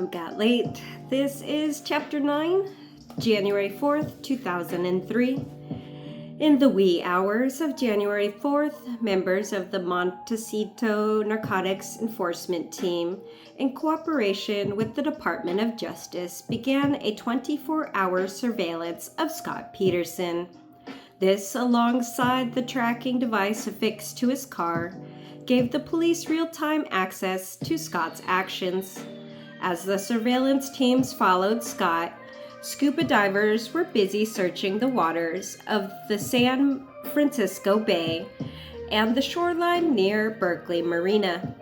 I'm Got Late. This is Chapter 9, January 4th, 2003. In the wee hours of January 4th, members of the Montecito Narcotics Enforcement Team, in cooperation with the Department of Justice, began a 24-hour surveillance of Scott Peterson. This, alongside the tracking device affixed to his car, gave the police real-time access to Scott's actions. As the surveillance teams followed Scott, scuba divers were busy searching the waters of the San Francisco Bay and the shoreline near Berkeley Marina.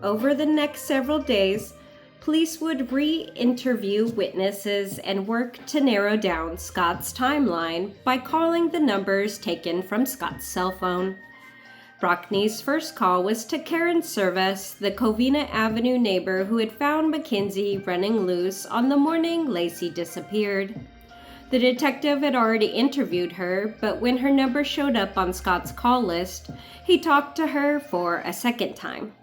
Over the next several days, police would re-interview witnesses and work to narrow down Scott's timeline by calling the numbers taken from Scott's cell phone. Brockney's first call was to Karen Service, the Covina Avenue neighbor who had found Mackenzie running loose on the morning Lacey disappeared. The detective had already interviewed her, but when her number showed up on Scott's call list, he talked to her for a second time.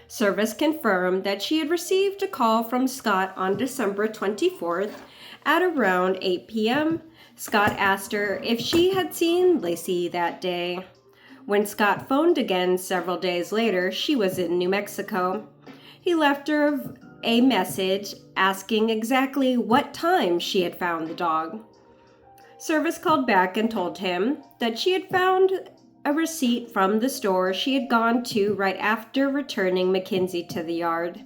Service confirmed that she had received a call from Scott on December 24th at around 8 p.m. Scott asked her if she had seen Lacey that day. When Scott phoned again several days later, she was in New Mexico. He left her a message asking exactly what time she had found the dog. Service called back and told him that she had found a receipt from the store she had gone to right after returning Mackenzie to the yard.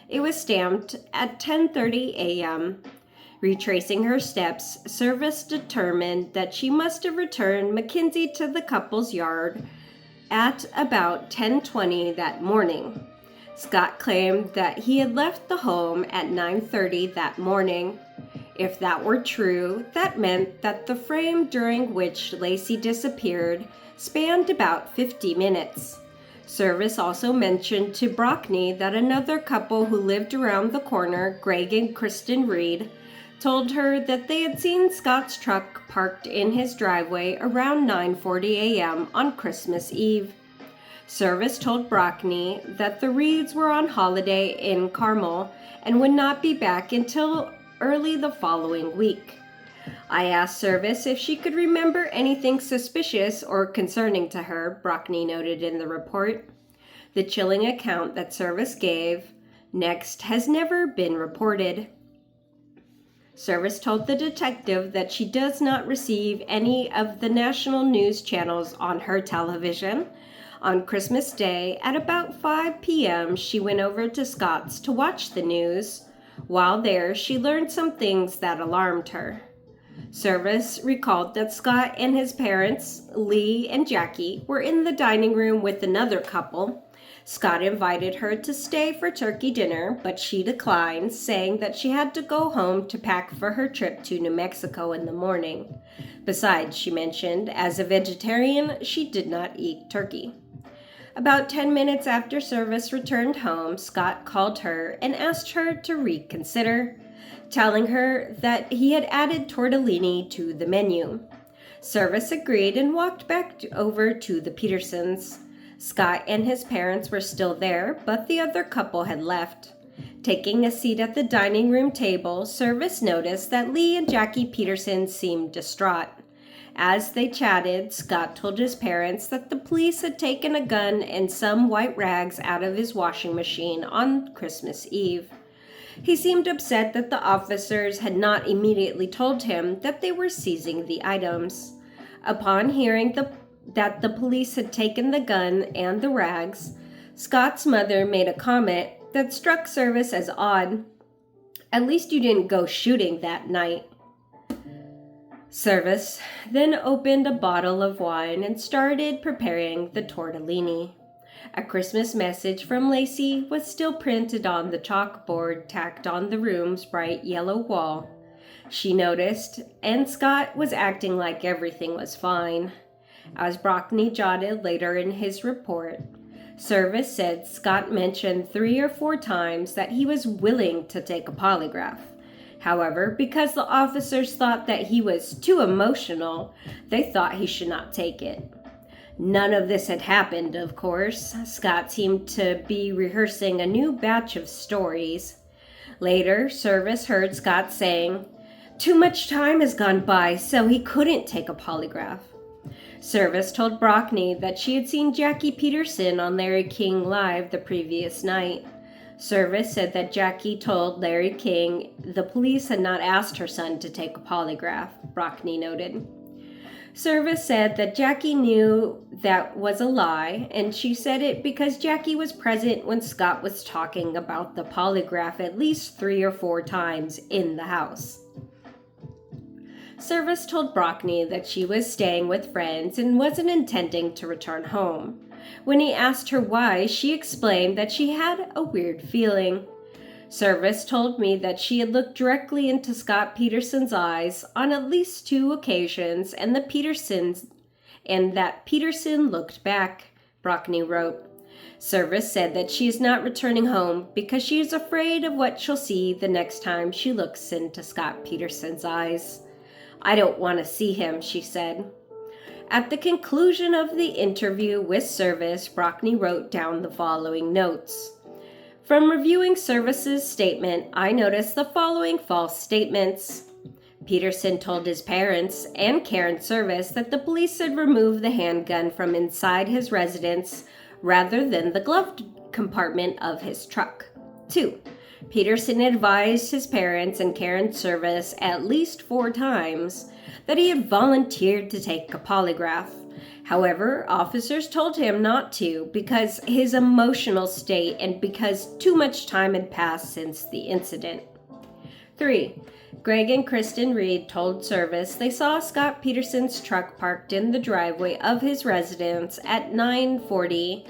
It was stamped at 10:30 a.m. Retracing her steps, Service determined that she must have returned Mackenzie to the couple's yard at about 10:20 that morning. Scott claimed that he had left the home at 9:30 that morning. If that were true, that meant that the frame during which Lacey disappeared spanned about 50 minutes. Service also mentioned to Brockney that another couple who lived around the corner, Greg and Kristen Reed, told her that they had seen Scott's truck parked in his driveway around 9:40 a.m. on Christmas Eve. Service told Brockney that the Reeds were on holiday in Carmel and would not be back until early the following week. I asked Service if she could remember anything suspicious or concerning to her, Brockney noted in the report. The chilling account that Service gave next has never been reported. Service told the detective that she does not receive any of the national news channels on her television. On Christmas Day, at about 5 p.m., she went over to Scott's to watch the news. While there, she learned some things that alarmed her. Service recalled that Scott and his parents, Lee and Jackie, were in the dining room with another couple. Scott invited her to stay for turkey dinner, but she declined, saying that she had to go home to pack for her trip to New Mexico in the morning. Besides, she mentioned, as a vegetarian, she did not eat turkey. About 10 minutes after Service returned home, Scott called her and asked her to reconsider, telling her that he had added tortellini to the menu. Service agreed and walked back over to the Petersons. Scott and his parents were still there, but the other couple had left. Taking a seat at the dining room table, Service noticed that Lee and Jackie Peterson seemed distraught. As they chatted, Scott told his parents that the police had taken a gun and some white rags out of his washing machine on Christmas Eve. He seemed upset that the officers had not immediately told him that they were seizing the items. Upon hearing that the police had taken the gun and the rags, Scott's mother made a comment that struck Service as odd. "At least you didn't go shooting that night." Service then opened a bottle of wine and started preparing the tortellini. A Christmas message from Lacey was still printed on the chalkboard tacked on the room's bright yellow wall. She noticed, and Scott was acting like everything was fine. As Brockney jotted later in his report, Service said Scott mentioned 3 or 4 times that he was willing to take a polygraph. However, because the officers thought that he was too emotional, they thought he should not take it. None of this had happened, of course. Scott seemed to be rehearsing a new batch of stories. Later, Service heard Scott saying, "Too much time has gone by, so he couldn't take a polygraph." Service told Brockney that she had seen Jackie Peterson on Larry King Live the previous night. Service said that Jackie told Larry King the police had not asked her son to take a polygraph, Brockney noted. Service said that Jackie knew that was a lie, and she said it because Jackie was present when Scott was talking about the polygraph at least 3 or 4 times in the house. Service told Brockney that she was staying with friends and wasn't intending to return home. When he asked her why, she explained that she had a weird feeling. Service told me that she had looked directly into Scott Peterson's eyes on at least 2 occasions and that Peterson looked back, Brockney wrote. Service said that she is not returning home because she is afraid of what she'll see the next time she looks into Scott Peterson's eyes. "I don't want to see him," she said. At the conclusion of the interview with Service, Brockney wrote down the following notes. From reviewing Service's statement, I noticed the following false statements. Peterson told his parents and Karen Service that the police had removed the handgun from inside his residence rather than the glove compartment of his truck. 2. Peterson advised his parents and Karen Service at least 4 times that he had volunteered to take a polygraph. However, officers told him not to because his emotional state and because too much time had passed since the incident. 3. Greg and Kristen Reed told Service they saw Scott Peterson's truck parked in the driveway of his residence at 9:40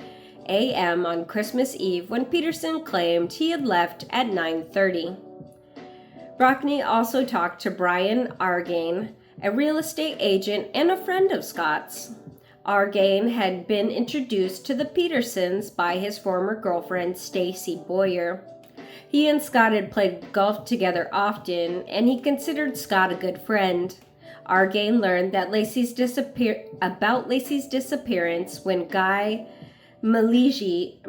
a.m. on Christmas Eve when Peterson claimed he had left at 9:30. Brockney also talked to Brian Argane, a real estate agent and a friend of Scott's. Argane had been introduced to the Petersons by his former girlfriend, Stacy Boyer. He and Scott had played golf together often, and he considered Scott a good friend. Argane learned that Lacey's disappearance when Guy Maligi,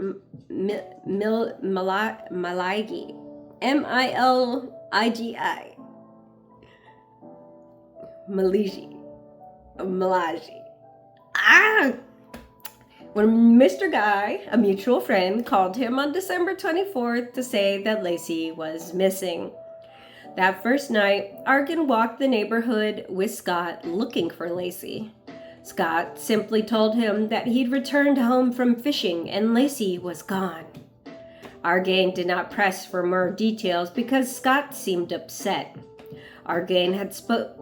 Maligi, M-I-L-I-G-I, Malagi. When Mr. Guy, a mutual friend, called him on December 24th to say that Lacey was missing. That first night, Argan walked the neighborhood with Scott looking for Lacey. Scott simply told him that he'd returned home from fishing and Lacey was gone. Argane did not press for more details because Scott seemed upset. Argane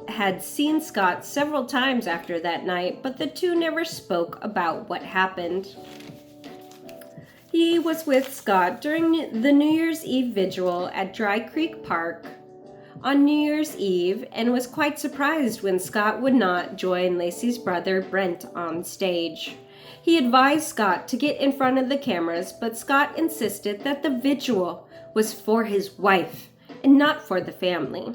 had seen Scott several times after that night, but the two never spoke about what happened. He was with Scott during the New Year's Eve vigil at Dry Creek Park on New Year's Eve and was quite surprised when Scott would not join Lacey's brother Brent on stage. He advised Scott to get in front of the cameras, but Scott insisted that the vigil was for his wife and not for the family.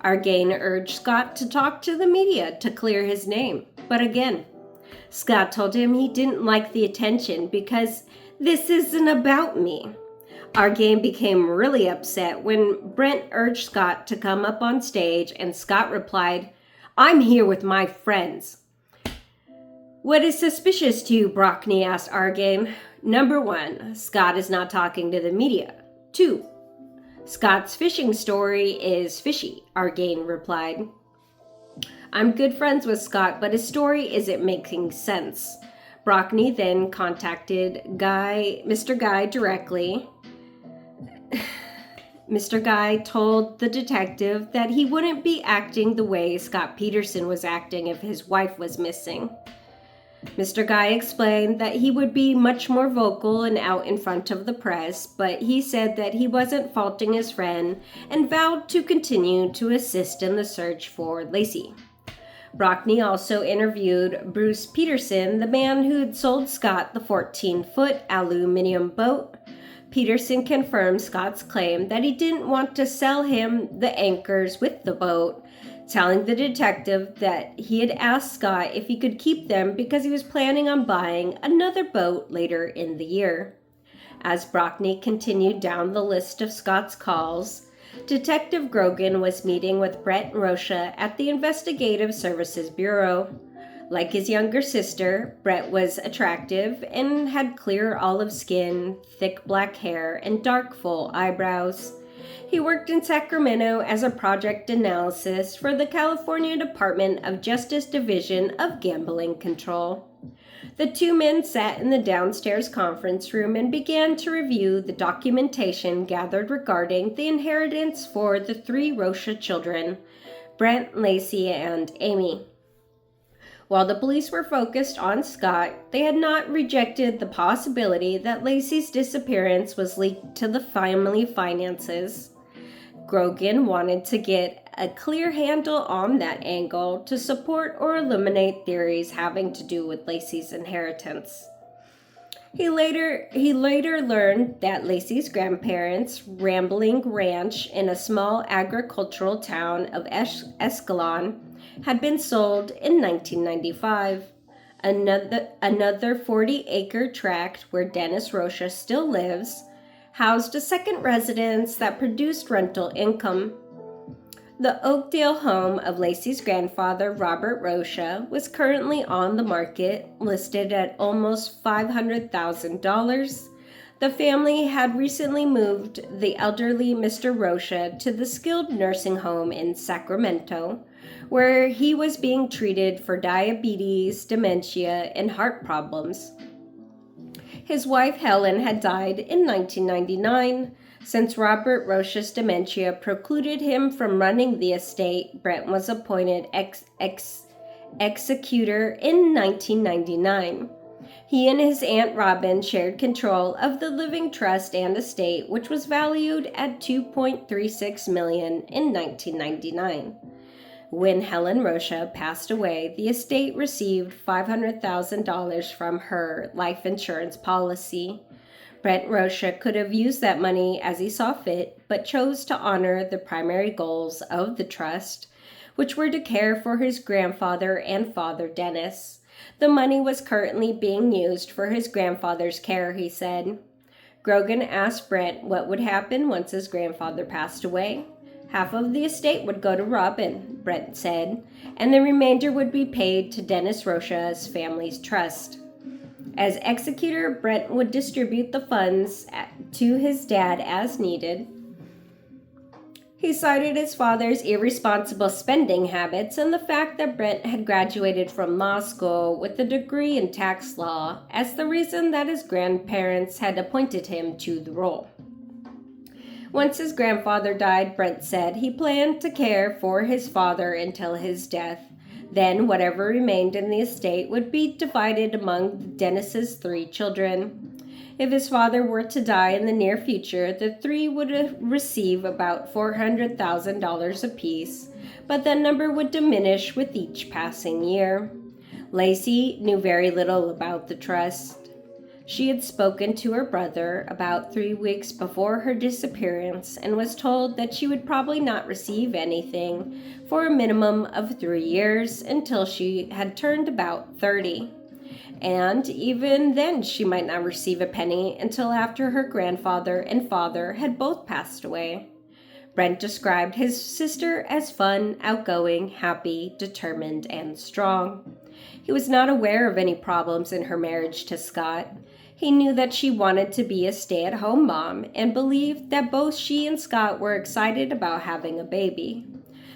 Argane urged Scott to talk to the media to clear his name, but again, Scott told him he didn't like the attention because this isn't about me. Argane became really upset when Brent urged Scott to come up on stage and Scott replied, "I'm here with my friends." "What is suspicious to you?" Brockney asked Argane. "Number 1, Scott is not talking to the media. 2, Scott's fishing story is fishy," Argane replied. "I'm good friends with Scott, but his story isn't making sense." Brockney then contacted Mr. Guy directly. Mr. Guy told the detective that he wouldn't be acting the way Scott Peterson was acting if his wife was missing. Mr. Guy explained that he would be much more vocal and out in front of the press, but he said that he wasn't faulting his friend and vowed to continue to assist in the search for Lacey. Brockney also interviewed Bruce Peterson, the man who had sold Scott the 14-foot aluminum boat. Peterson confirmed Scott's claim that he didn't want to sell him the anchors with the boat, telling the detective that he had asked Scott if he could keep them because he was planning on buying another boat later in the year. As Brockney continued down the list of Scott's calls, Detective Grogan was meeting with Brett and Rocha at the Investigative Services Bureau. Like his younger sister, Brett was attractive and had clear olive skin, thick black hair, and dark, full eyebrows. He worked in Sacramento as a project analyst for the California Department of Justice Division of Gambling Control. The two men sat in the downstairs conference room and began to review the documentation gathered regarding the inheritance for the three Rocha children, Brent, Lacey, and Amy. While the police were focused on Scott, they had not rejected the possibility that Lacey's disappearance was linked to the family finances. Grogan wanted to get a clear handle on that angle to support or eliminate theories having to do with Lacey's inheritance. He later learned that Lacey's grandparents' rambling ranch in a small agricultural town of Escalon had been sold in 1995. Another 40-acre tract where Dennis Rocha still lives housed a second residence that produced rental income. The Oakdale home of Lacey's grandfather, Robert Rocha, was currently on the market, listed at almost $500,000. The family had recently moved the elderly Mr. Rocha to the skilled nursing home in Sacramento, where he was being treated for diabetes, dementia, and heart problems. His wife Helen had died in 1999. Since Robert Rocha's dementia precluded him from running the estate, Brent was appointed executor in 1999. He and his Aunt Robin shared control of the living trust and estate, which was valued at $2.36 million in 1999. When Helen Rocha passed away, the estate received $500,000 from her life insurance policy. Brent Rocha could have used that money as he saw fit, but chose to honor the primary goals of the trust, which were to care for his grandfather and father, Dennis. The money was currently being used for his grandfather's care, he said. Grogan asked Brent what would happen once his grandfather passed away. Half of the estate would go to Robin, Brent said, and the remainder would be paid to Dennis Rocha's family's trust. As executor, Brent would distribute the funds to his dad as needed. He cited his father's irresponsible spending habits and the fact that Brent had graduated from law school with a degree in tax law as the reason that his grandparents had appointed him to the role. Once his grandfather died, Brent said he planned to care for his father until his death. Then whatever remained in the estate would be divided among Dennis's three children. If his father were to die in the near future, the three would receive about $400,000 apiece, but that number would diminish with each passing year. Lacey knew very little about the trust. She had spoken to her brother about 3 weeks before her disappearance and was told that she would probably not receive anything for a minimum of 3 years until she had turned about 30. And even then, she might not receive a penny until after her grandfather and father had both passed away. Brent described his sister as fun, outgoing, happy, determined, and strong. He was not aware of any problems in her marriage to Scott. He knew that she wanted to be a stay-at-home mom and believed that both she and Scott were excited about having a baby.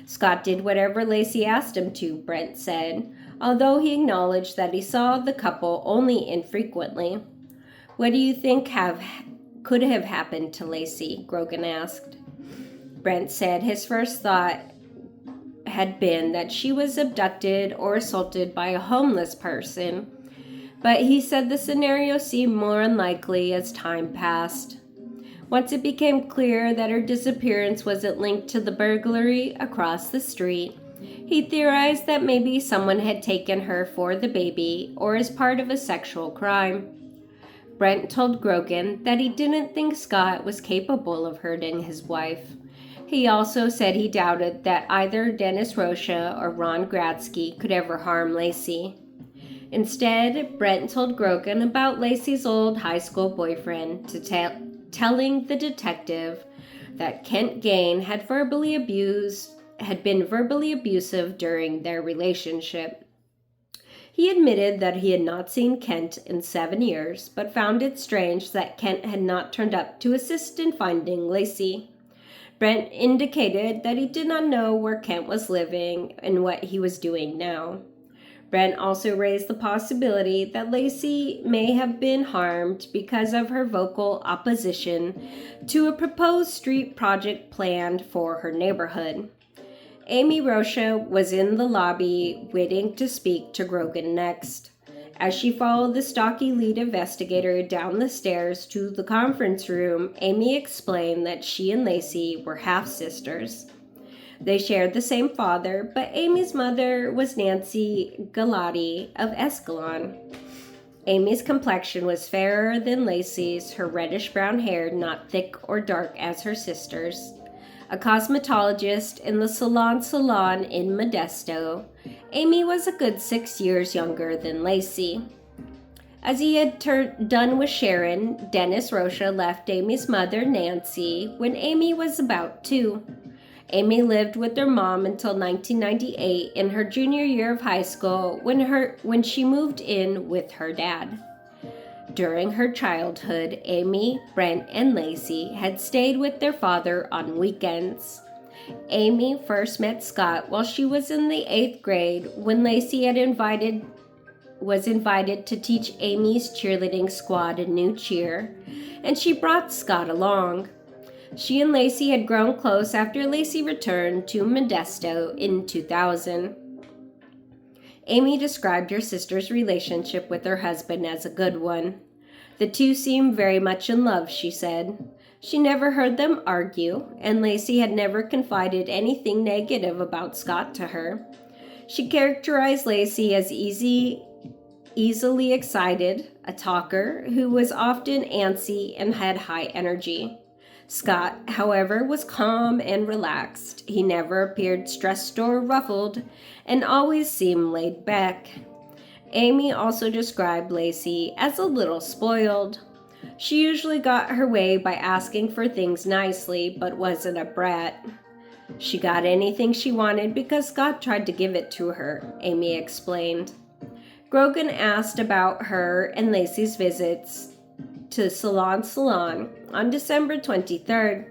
Scott did whatever Lacey asked him to, Brent said, although he acknowledged that he saw the couple only infrequently. What do you think could have happened to Lacey? Grogan asked. Brent said his first thought had been that she was abducted or assaulted by a homeless person, but he said the scenario seemed more unlikely as time passed. Once it became clear that her disappearance wasn't linked to the burglary across the street, he theorized that maybe someone had taken her for the baby or as part of a sexual crime. Brent told Grogan that he didn't think Scott was capable of hurting his wife. He also said he doubted that either Dennis Rocha or Ron Gradsky could ever harm Lacey. Instead, Brent told Grogan about Lacey's old high school boyfriend, telling the detective that Kent Gain had been verbally abusive during their relationship. He admitted that he had not seen Kent in 7 years, but found it strange that Kent had not turned up to assist in finding Lacey. Brent indicated that he did not know where Kent was living and what he was doing now. Brent also raised the possibility that Lacey may have been harmed because of her vocal opposition to a proposed street project planned for her neighborhood. Amy Rocha was in the lobby waiting to speak to Grogan next. As she followed the stocky lead investigator down the stairs to the conference room, Amy explained that she and Lacey were half-sisters. They shared the same father, but Amy's mother was Nancy Galati of Escalon. Amy's complexion was fairer than Lacey's, her reddish-brown hair not thick or dark as her sister's. A cosmetologist in the salon in Modesto, Amy was a good 6 years younger than Lacey. As he had done with Sharon, Dennis Rocha left Amy's mother, Nancy, when Amy was about 2. Amy lived with her mom until 1998 in her junior year of high school when she moved in with her dad. During her childhood, Amy, Brent, and Lacey had stayed with their father on weekends. Amy first met Scott while she was in the 8th grade when Lacey was invited to teach Amy's cheerleading squad a new cheer, and she brought Scott along. She and Lacey had grown close after Lacey returned to Modesto in 2000. Amy described her sister's relationship with her husband as a good one. The two seemed very much in love, she said. She never heard them argue, and Lacey had never confided anything negative about Scott to her. She characterized Lacey as easily excited, a talker who was often antsy and had high energy. Scott, however, was calm and relaxed. He never appeared stressed or ruffled and always seemed laid back. Amy also described Lacey as a little spoiled. She usually got her way by asking for things nicely, but wasn't a brat. She got anything she wanted because Scott tried to give it to her, Amy explained. Grogan asked about her and Lacey's visits to Salon on December 23rd.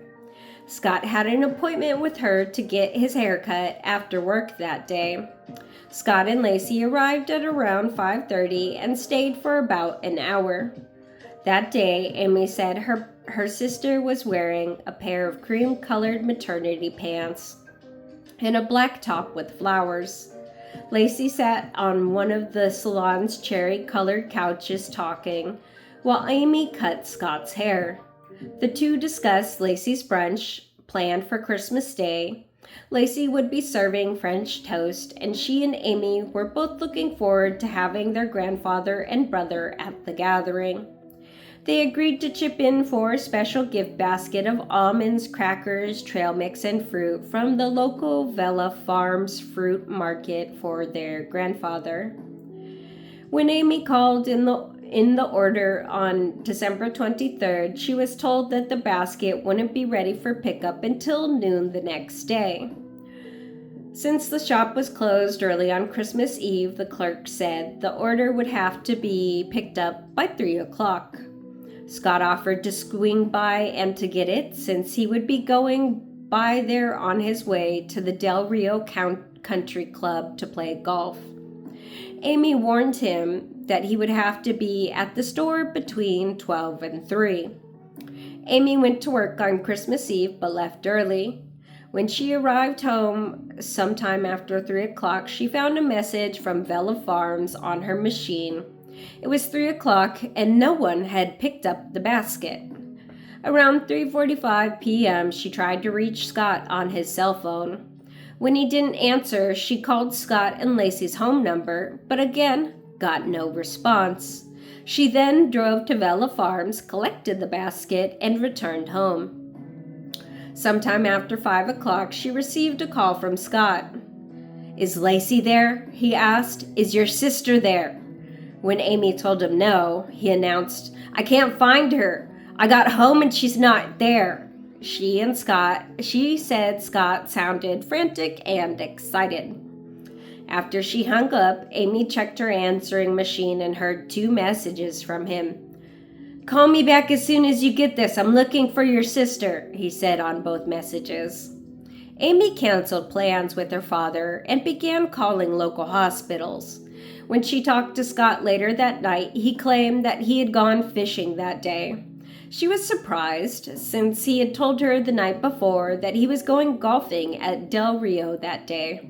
Scott had an appointment with her to get his hair cut after work that day. Scott and Lacey arrived at around 5:30 and stayed for about an hour. That day, Amy said her sister was wearing a pair of cream-colored maternity pants and a black top with flowers. Lacey sat on one of the salon's cherry-colored couches talking, while Amy cut Scott's hair. The two discussed Lacey's brunch planned for Christmas Day. Lacey would be serving French toast, and she and Amy were both looking forward to having their grandfather and brother at the gathering. They agreed to chip in for a special gift basket of almonds, crackers, trail mix, and fruit from the local Vela Farms fruit market for their grandfather. When Amy called in the order on December 23rd, she was told that the basket wouldn't be ready for pickup until noon the next day. Since the shop was closed early on Christmas Eve, the clerk said the order would have to be picked up by 3 o'clock. Scott offered to swing by and to get it, since he would be going by there on his way to the Del Rio Country Club to play golf. Amy warned him that he would have to be at the store between 12 and 3. Amy went to work on Christmas Eve but left early. When she arrived home sometime after 3 o'clock, she found a message from Vela Farms on her machine. It was 3 o'clock and no one had picked up the basket. Around 3:45 p.m., she tried to reach Scott on his cell phone. When he didn't answer, she called Scott and Lacey's home number, but again, got no response. She then drove to Vela Farms, collected the basket, and returned home. Sometime after 5 o'clock, she received a call from Scott. "Is Lacey there?" he asked. "Is your sister there?" When Amy told him no, he announced, "I can't find her. I got home and she's not there." She said Scott sounded frantic and excited. After she hung up, Amy checked her answering machine and heard 2 messages from him. "Call me back as soon as you get this. I'm looking for your sister," he said on both messages. Amy canceled plans with her father and began calling local hospitals. When she talked to Scott later that night, he claimed that he had gone fishing that day. She was surprised, since he had told her the night before that he was going golfing at Del Rio that day.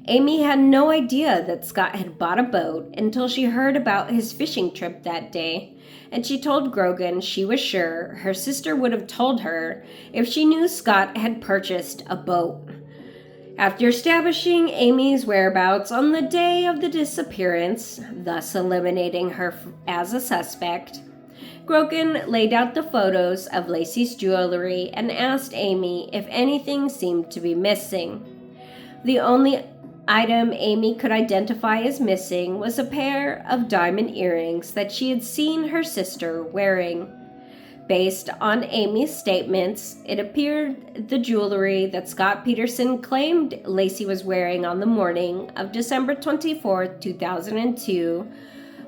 Amy had no idea that Scott had bought a boat until she heard about his fishing trip that day, and she told Grogan she was sure her sister would have told her if she knew Scott had purchased a boat. After establishing Amy's whereabouts on the day of the disappearance, thus eliminating her as a suspect, Grogan laid out the photos of Lacey's jewelry and asked Amy if anything seemed to be missing. The only item Amy could identify as missing was a pair of diamond earrings that she had seen her sister wearing. Based on Amy's statements, it appeared the jewelry that Scott Peterson claimed Lacey was wearing on the morning of December 24, 2002,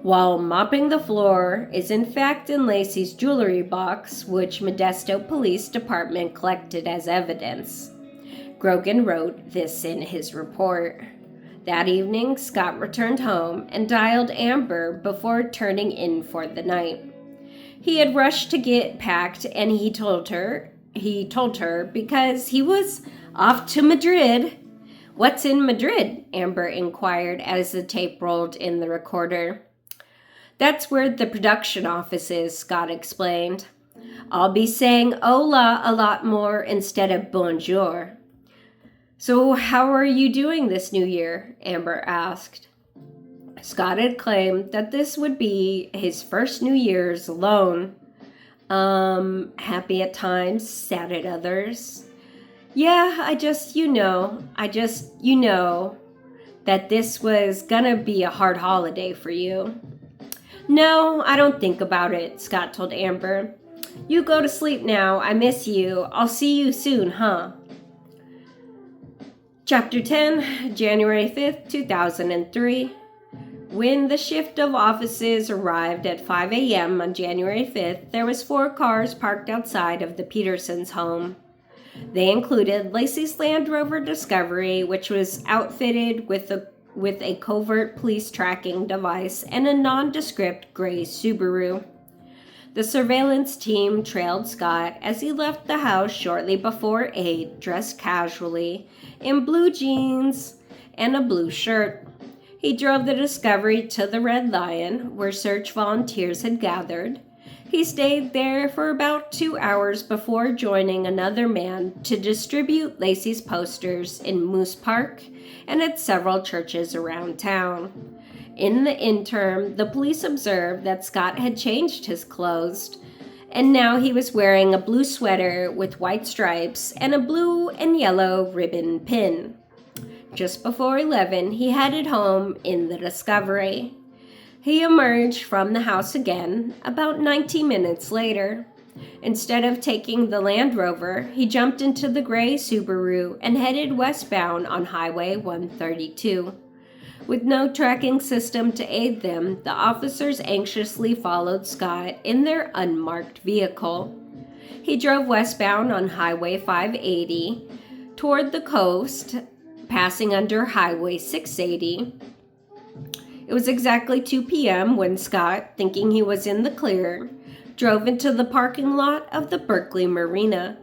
while mopping the floor, is in fact in Lacey's jewelry box, which Modesto Police Department collected as evidence. Grogan wrote this in his report. That evening, Scott returned home and dialed Amber before turning in for the night. He had rushed to get packed, and he told her because he was off to Madrid. "What's in Madrid?" Amber inquired as the tape rolled in the recorder. "That's where the production office is," Scott explained. "I'll be saying hola a lot more instead of bonjour." "So how are you doing this new year?" Amber asked. Scott had claimed that this would be his first New Year's alone. Happy at times, sad at others. "Yeah, I just, that this was gonna be a hard holiday for you." "No, I don't think about it," Scott told Amber. "You go to sleep now. I miss you. I'll see you soon, huh?" Chapter 10, January 5th, 2003. When the shift of officers arrived at 5 a.m. on January 5th, there was 4 cars parked outside of the Petersons' home. They included Lacey's Land Rover Discovery, which was outfitted with a covert police tracking device, and a nondescript gray Subaru. The surveillance team trailed Scott as he left the house shortly before 8, dressed casually in blue jeans and a blue shirt. He drove the Discovery to the Red Lion, where search volunteers had gathered. He stayed there for about 2 hours before joining another man to distribute Lacey's posters in Moose Park and at several churches around town. In the interim, the police observed that Scott had changed his clothes, and now he was wearing a blue sweater with white stripes and a blue and yellow ribbon pin. Just before 11, he headed home in the Discovery. He emerged from the house again about 90 minutes later. Instead of taking the Land Rover, he jumped into the gray Subaru and headed westbound on Highway 132. With no tracking system to aid them, the officers anxiously followed Scott in their unmarked vehicle. He drove westbound on Highway 580 toward the coast, passing under Highway 680. It was exactly 2 p.m. when Scott, thinking he was in the clear, drove into the parking lot of the Berkeley Marina.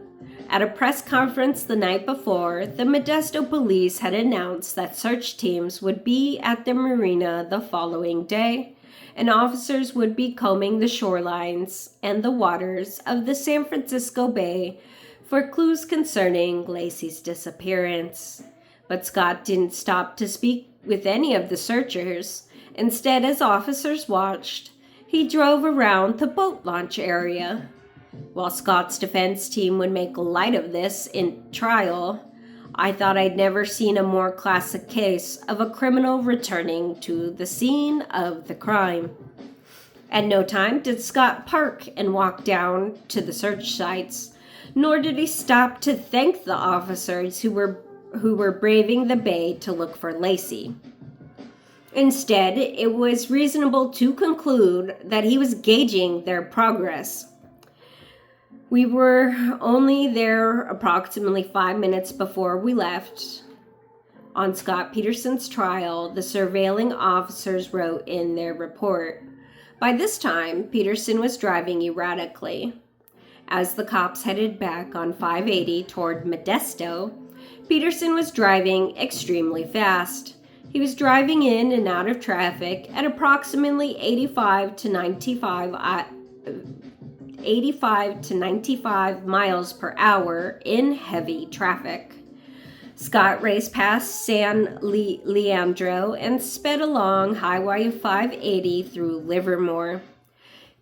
At a press conference the night before, the Modesto police had announced that search teams would be at the marina the following day, and officers would be combing the shorelines and the waters of the San Francisco Bay for clues concerning Lacey's disappearance. But Scott didn't stop to speak with any of the searchers. Instead, as officers watched, he drove around the boat launch area. While Scott's defense team would make light of this in trial, I thought I'd never seen a more classic case of a criminal returning to the scene of the crime. At no time did Scott park and walk down to the search sites, nor did he stop to thank the officers who were braving the bay to look for Lacey. Instead, it was reasonable to conclude that he was gauging their progress. We were only there approximately 5 minutes before we left. On Scott Peterson's trial, the surveilling officers wrote in their report. By this time, Peterson was driving erratically. As the cops headed back on 580 toward Modesto, Peterson was driving extremely fast. He was driving in and out of traffic at approximately 85 to 95 miles per hour in heavy traffic. Scott raced past San Leandro and sped along Highway 580 through Livermore.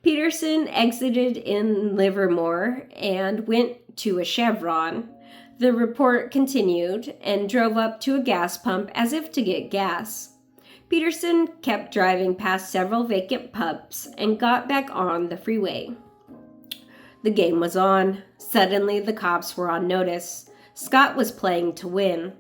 Peterson exited in Livermore and went to a Chevron. The report continued and drove up to a gas pump as if to get gas. Peterson kept driving past several vacant pubs and got back on the freeway. The game was on. Suddenly, the cops were on notice. Scott was playing to win.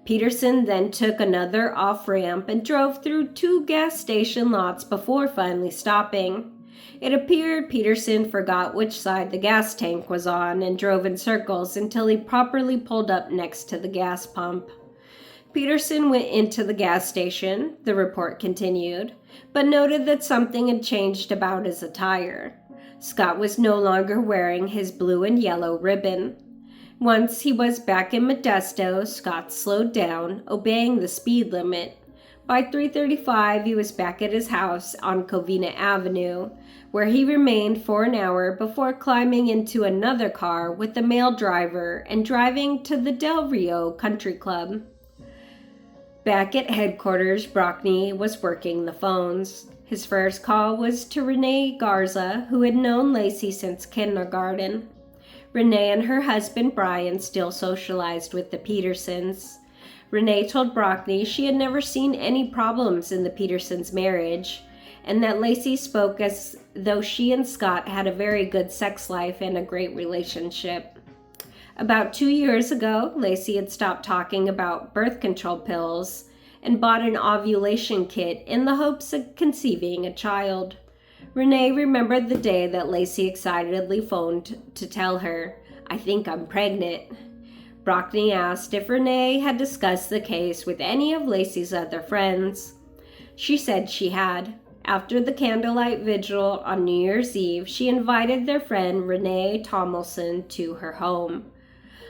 Peterson then took another off-ramp and drove through 2 gas station lots before finally stopping. It appeared Peterson forgot which side the gas tank was on and drove in circles until he properly pulled up next to the gas pump. Peterson went into the gas station, the report continued, but noted that something had changed about his attire. Scott was no longer wearing his blue and yellow ribbon. Once he was back in Modesto, Scott slowed down, obeying the speed limit. By 3:35, he was back at his house on Covina Avenue, where he remained for an hour before climbing into another car with a male driver and driving to the Del Rio Country Club. Back at headquarters, Brockney was working the phones. His first call was to Renee Garza, who had known Lacey since kindergarten. Renee and her husband Brian still socialized with the Petersons. Renee told Brockney she had never seen any problems in the Petersons' marriage, and that Lacey spoke as though she and Scott had a very good sex life and a great relationship. About 2 years ago, Lacey had stopped talking about birth control pills and bought an ovulation kit in the hopes of conceiving a child. Renee remembered the day that Lacey excitedly phoned to tell her, "I think I'm pregnant." Brockney asked if Renee had discussed the case with any of Lacey's other friends. She said she had. After the candlelight vigil on New Year's Eve, she invited their friend Renee Tomlinson to her home.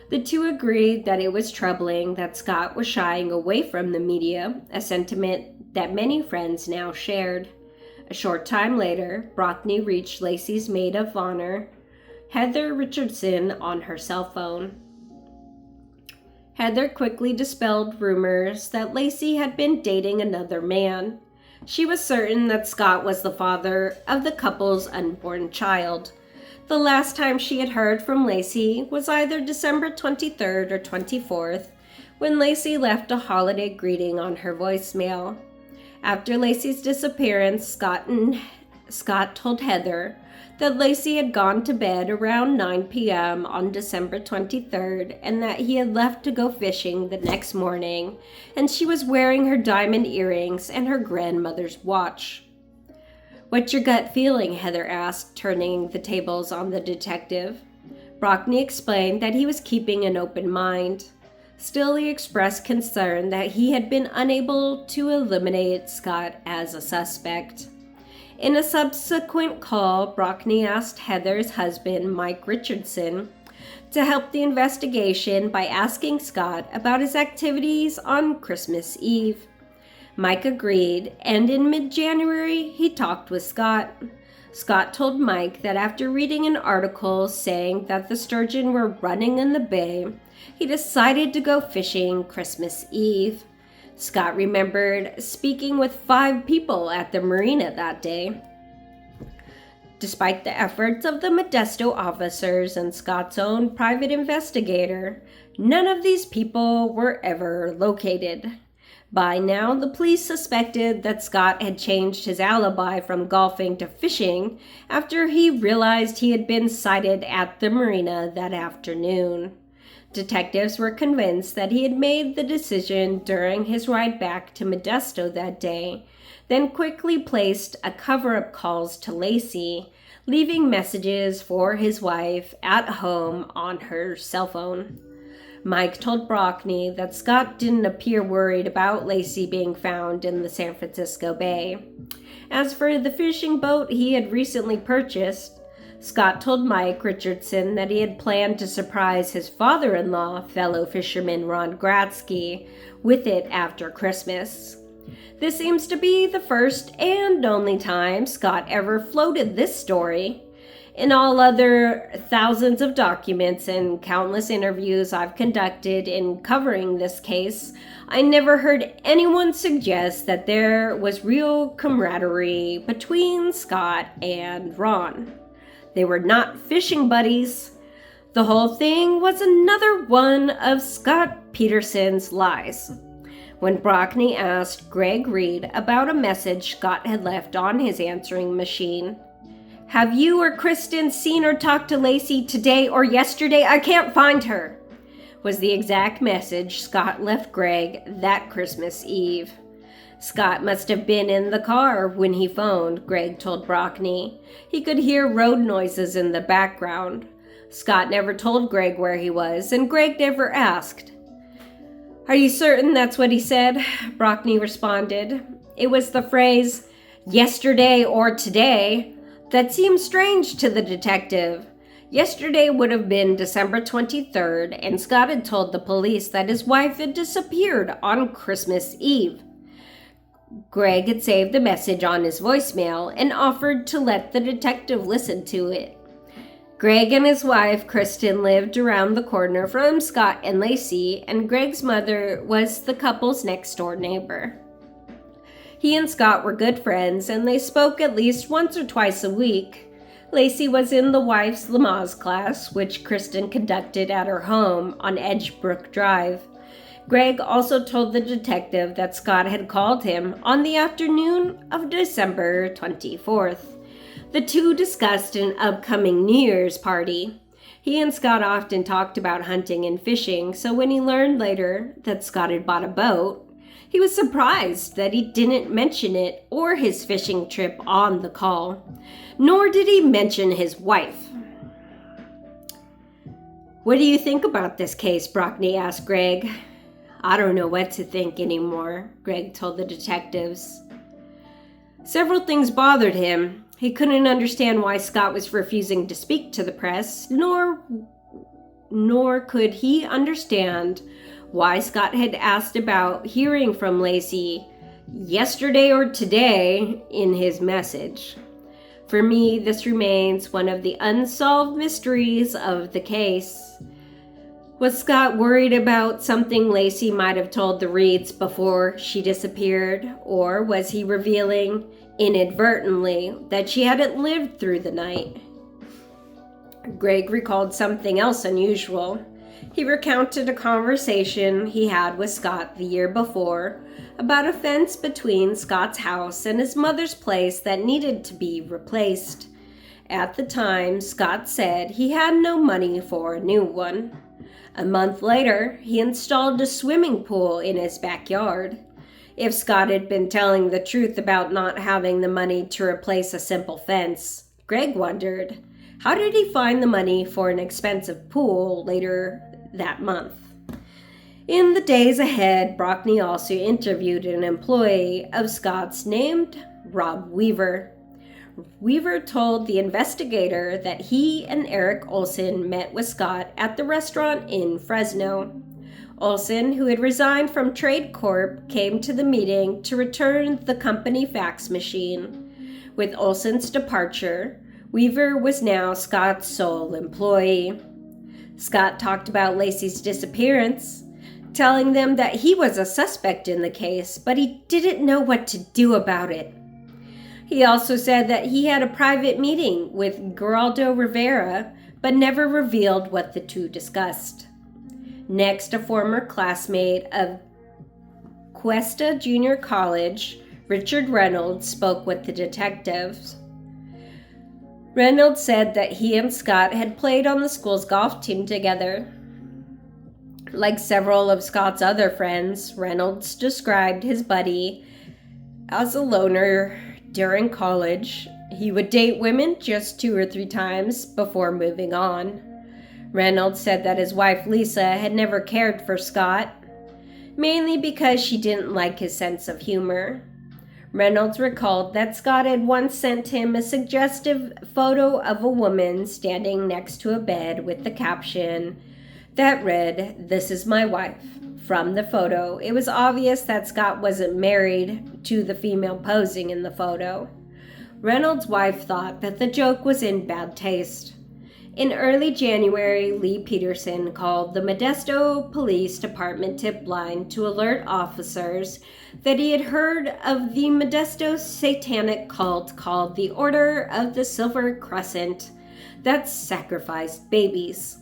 The two agreed that it was troubling that Scott was shying away from the media, a sentiment that many friends now shared. A short time later, Brockney reached Lacey's maid of honor, Heather Richardson, on her cell phone. Heather quickly dispelled rumors that Lacey had been dating another man. She was certain that Scott was the father of the couple's unborn child. The last time she had heard from Lacey was either December 23rd or 24th, when Lacey left a holiday greeting on her voicemail. After Lacey's disappearance, Scott told Heather that Lacey had gone to bed around 9 p.m. on December 23rd and that he had left to go fishing the next morning, and she was wearing her diamond earrings and her grandmother's watch. "What's your gut feeling?" Heather asked, turning the tables on the detective. Brockney explained that he was keeping an open mind. Still, he expressed concern that he had been unable to eliminate Scott as a suspect. In a subsequent call, Brockney asked Heather's husband, Mike Richardson, to help the investigation by asking Scott about his activities on Christmas Eve. Mike agreed, and in mid-January, he talked with Scott. Scott told Mike that after reading an article saying that the sturgeon were running in the bay, he decided to go fishing Christmas Eve. Scott remembered speaking with 5 people at the marina that day. Despite the efforts of the Modesto officers and Scott's own private investigator, none of these people were ever located. By now, the police suspected that Scott had changed his alibi from golfing to fishing after he realized he had been sighted at the marina that afternoon. Detectives were convinced that he had made the decision during his ride back to Modesto that day, then quickly placed a cover-up calls to Lacey, leaving messages for his wife at home on her cell phone. Mike told Brockney that Scott didn't appear worried about Lacey being found in the San Francisco Bay. As for the fishing boat he had recently purchased, Scott told Mike Richardson that he had planned to surprise his father-in-law, fellow fisherman Ron Gratzky, with it after Christmas. This seems to be the first and only time Scott ever floated this story. In all other thousands of documents and countless interviews I've conducted in covering this case, I never heard anyone suggest that there was real camaraderie between Scott and Ron. They were not fishing buddies. The whole thing was another one of Scott Peterson's lies. When Brockney asked Greg Reed about a message Scott had left on his answering machine, "Have you or Kristen seen or talked to Lacey today or yesterday? I can't find her," was the exact message Scott left Greg that Christmas Eve. Scott must have been in the car when he phoned, Greg told Brockney. He could hear road noises in the background. Scott never told Greg where he was, and Greg never asked. "Are you certain that's what he said?" Brockney responded. It was the phrase, "yesterday or today," that seemed strange to the detective. Yesterday would have been December 23rd, and Scott had told the police that his wife had disappeared on Christmas Eve. Greg had saved the message on his voicemail and offered to let the detective listen to it. Greg and his wife, Kristen, lived around the corner from Scott and Lacey, and Greg's mother was the couple's next-door neighbor. He and Scott were good friends, and they spoke at least once or twice a week. Lacey was in the wife's Lamaze class, which Kristen conducted at her home on Edgebrook Drive. Greg also told the detective that Scott had called him on the afternoon of December 24th. The two discussed an upcoming New Year's party. He and Scott often talked about hunting and fishing, so when he learned later that Scott had bought a boat, he was surprised that he didn't mention it or his fishing trip on the call, nor did he mention his wife. "What do you think about this case?" Brockney asked Greg. "I don't know what to think anymore," Greg told the detectives. Several things bothered him. He couldn't understand why Scott was refusing to speak to the press, nor could he understand why Scott had asked about hearing from Lacey yesterday or today in his message. For me, this remains one of the unsolved mysteries of the case. Was Scott worried about something Lacey might have told the Reeds before she disappeared, or was he revealing inadvertently that she hadn't lived through the night? Greg recalled something else unusual. He recounted a conversation he had with Scott the year before about a fence between Scott's house and his mother's place that needed to be replaced. At the time, Scott said he had no money for a new one. A month later, he installed a swimming pool in his backyard. If Scott had been telling the truth about not having the money to replace a simple fence, Greg wondered, how did he find the money for an expensive pool later that month? In the days ahead, Brockney also interviewed an employee of Scott's named Rob Weaver. Weaver told the investigator that he and Eric Olson met with Scott at the restaurant in Fresno. Olson, who had resigned from Trade Corp, came to the meeting to return the company fax machine. With Olson's departure, Weaver was now Scott's sole employee. Scott talked about Lacey's disappearance, telling them that he was a suspect in the case, but he didn't know what to do about it. He also said that he had a private meeting with Geraldo Rivera, but never revealed what the two discussed. Next, a former classmate of Cuesta Junior College, Richard Reynolds, spoke with the detectives. Reynolds said that he and Scott had played on the school's golf team together. Like several of Scott's other friends, Reynolds described his buddy as a loner during college. He would date women just 2 or 3 times before moving on. Reynolds said that his wife Lisa had never cared for Scott, mainly because she didn't like his sense of humor. Reynolds recalled that Scott had once sent him a suggestive photo of a woman standing next to a bed with the caption that read, "This is my wife." From the photo, it was obvious that Scott wasn't married to the female posing in the photo. Reynolds' wife thought that the joke was in bad taste. In early January, Lee Peterson called the Modesto Police Department tip line to alert officers that he had heard of the Modesto satanic cult called the Order of the Silver Crescent that sacrificed babies.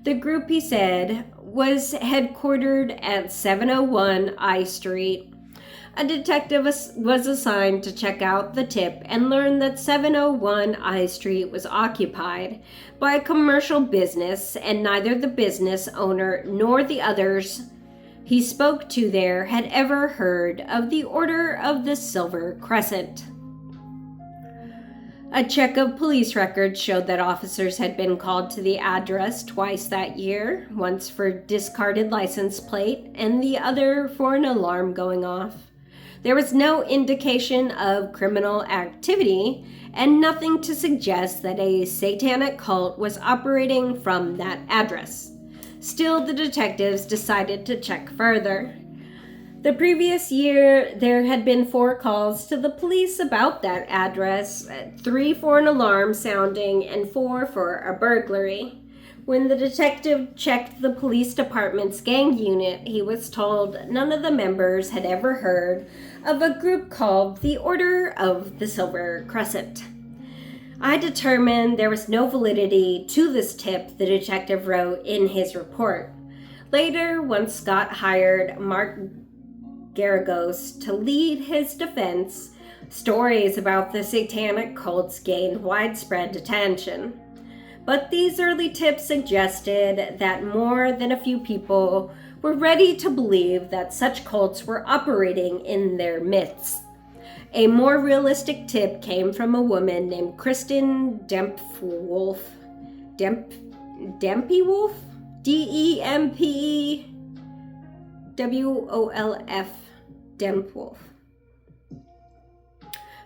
The group, he said, was headquartered at 701 I Street. A detective was assigned to check out the tip and learned that 701 I Street was occupied by a commercial business, and neither the business owner nor the others he spoke to there had ever heard of the Order of the Silver Crescent. A check of police records showed that officers had been called to the address twice that year, once for discarded license plate and the other for an alarm going off. There was no indication of criminal activity and nothing to suggest that a satanic cult was operating from that address. Still, the detectives decided to check further. The previous year, there had been 4 calls to the police about that address, 3 for an alarm sounding and 4 for a burglary. When the detective checked the police department's gang unit, he was told none of the members had ever heard of a group called the Order of the Silver Crescent. I determined there was no validity to this tip, the detective wrote in his report. Later, once Scott hired Mark Garagos to lead his defense, stories about the satanic cults gained widespread attention. But these early tips suggested that more than a few people were ready to believe that such cults were operating in their midst. A more realistic tip came from a woman named Kristen Dempwolf. Dempewolf? Dempwolf. Dempwolf.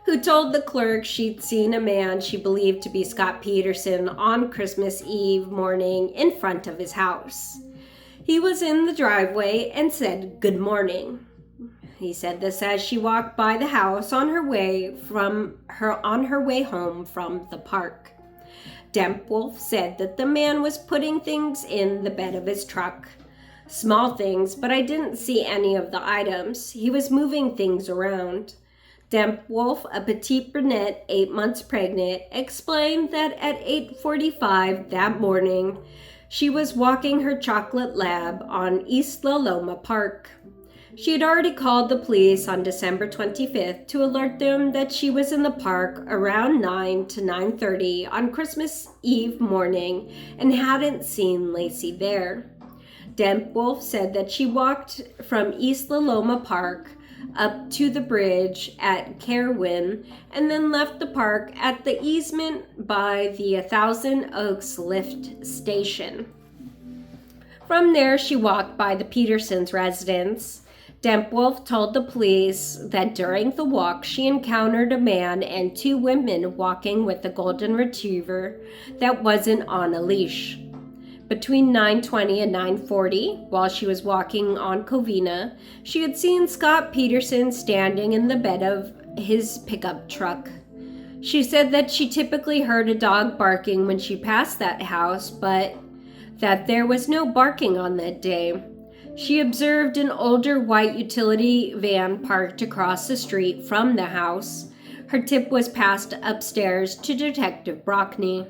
Who told the clerk she'd seen a man she believed to be Scott Peterson on Christmas Eve morning in front of his house. He was in the driveway and said, "Good morning." He said this as she walked by the house on her way home from the park. Dempwolf said that the man was putting things in the bed of his truck. Small things, but I didn't see any of the items. He was moving things around. Dempwolf, a petite brunette, 8 months pregnant, explained that at 8:45 that morning, she was walking her chocolate lab on East La Loma Park. She had already called the police on December 25th to alert them that she was in the park around 9 to 9:30 on Christmas Eve morning and hadn't seen Lacey there. Dempwolf said that she walked from East La Loma Park up to the bridge at Carwin and then left the park at the easement by the 1,000 Oaks lift station. From there, she walked by the Petersons' residence. Dempwolf told the police that during the walk, she encountered a man and 2 women walking with a golden retriever that wasn't on a leash. Between 9:20 and 9:40, while she was walking on Covina, she had seen Scott Peterson standing in the bed of his pickup truck. She said that she typically heard a dog barking when she passed that house, but that there was no barking on that day. She observed an older white utility van parked across the street from the house. Her tip was passed upstairs to Detective Brockney.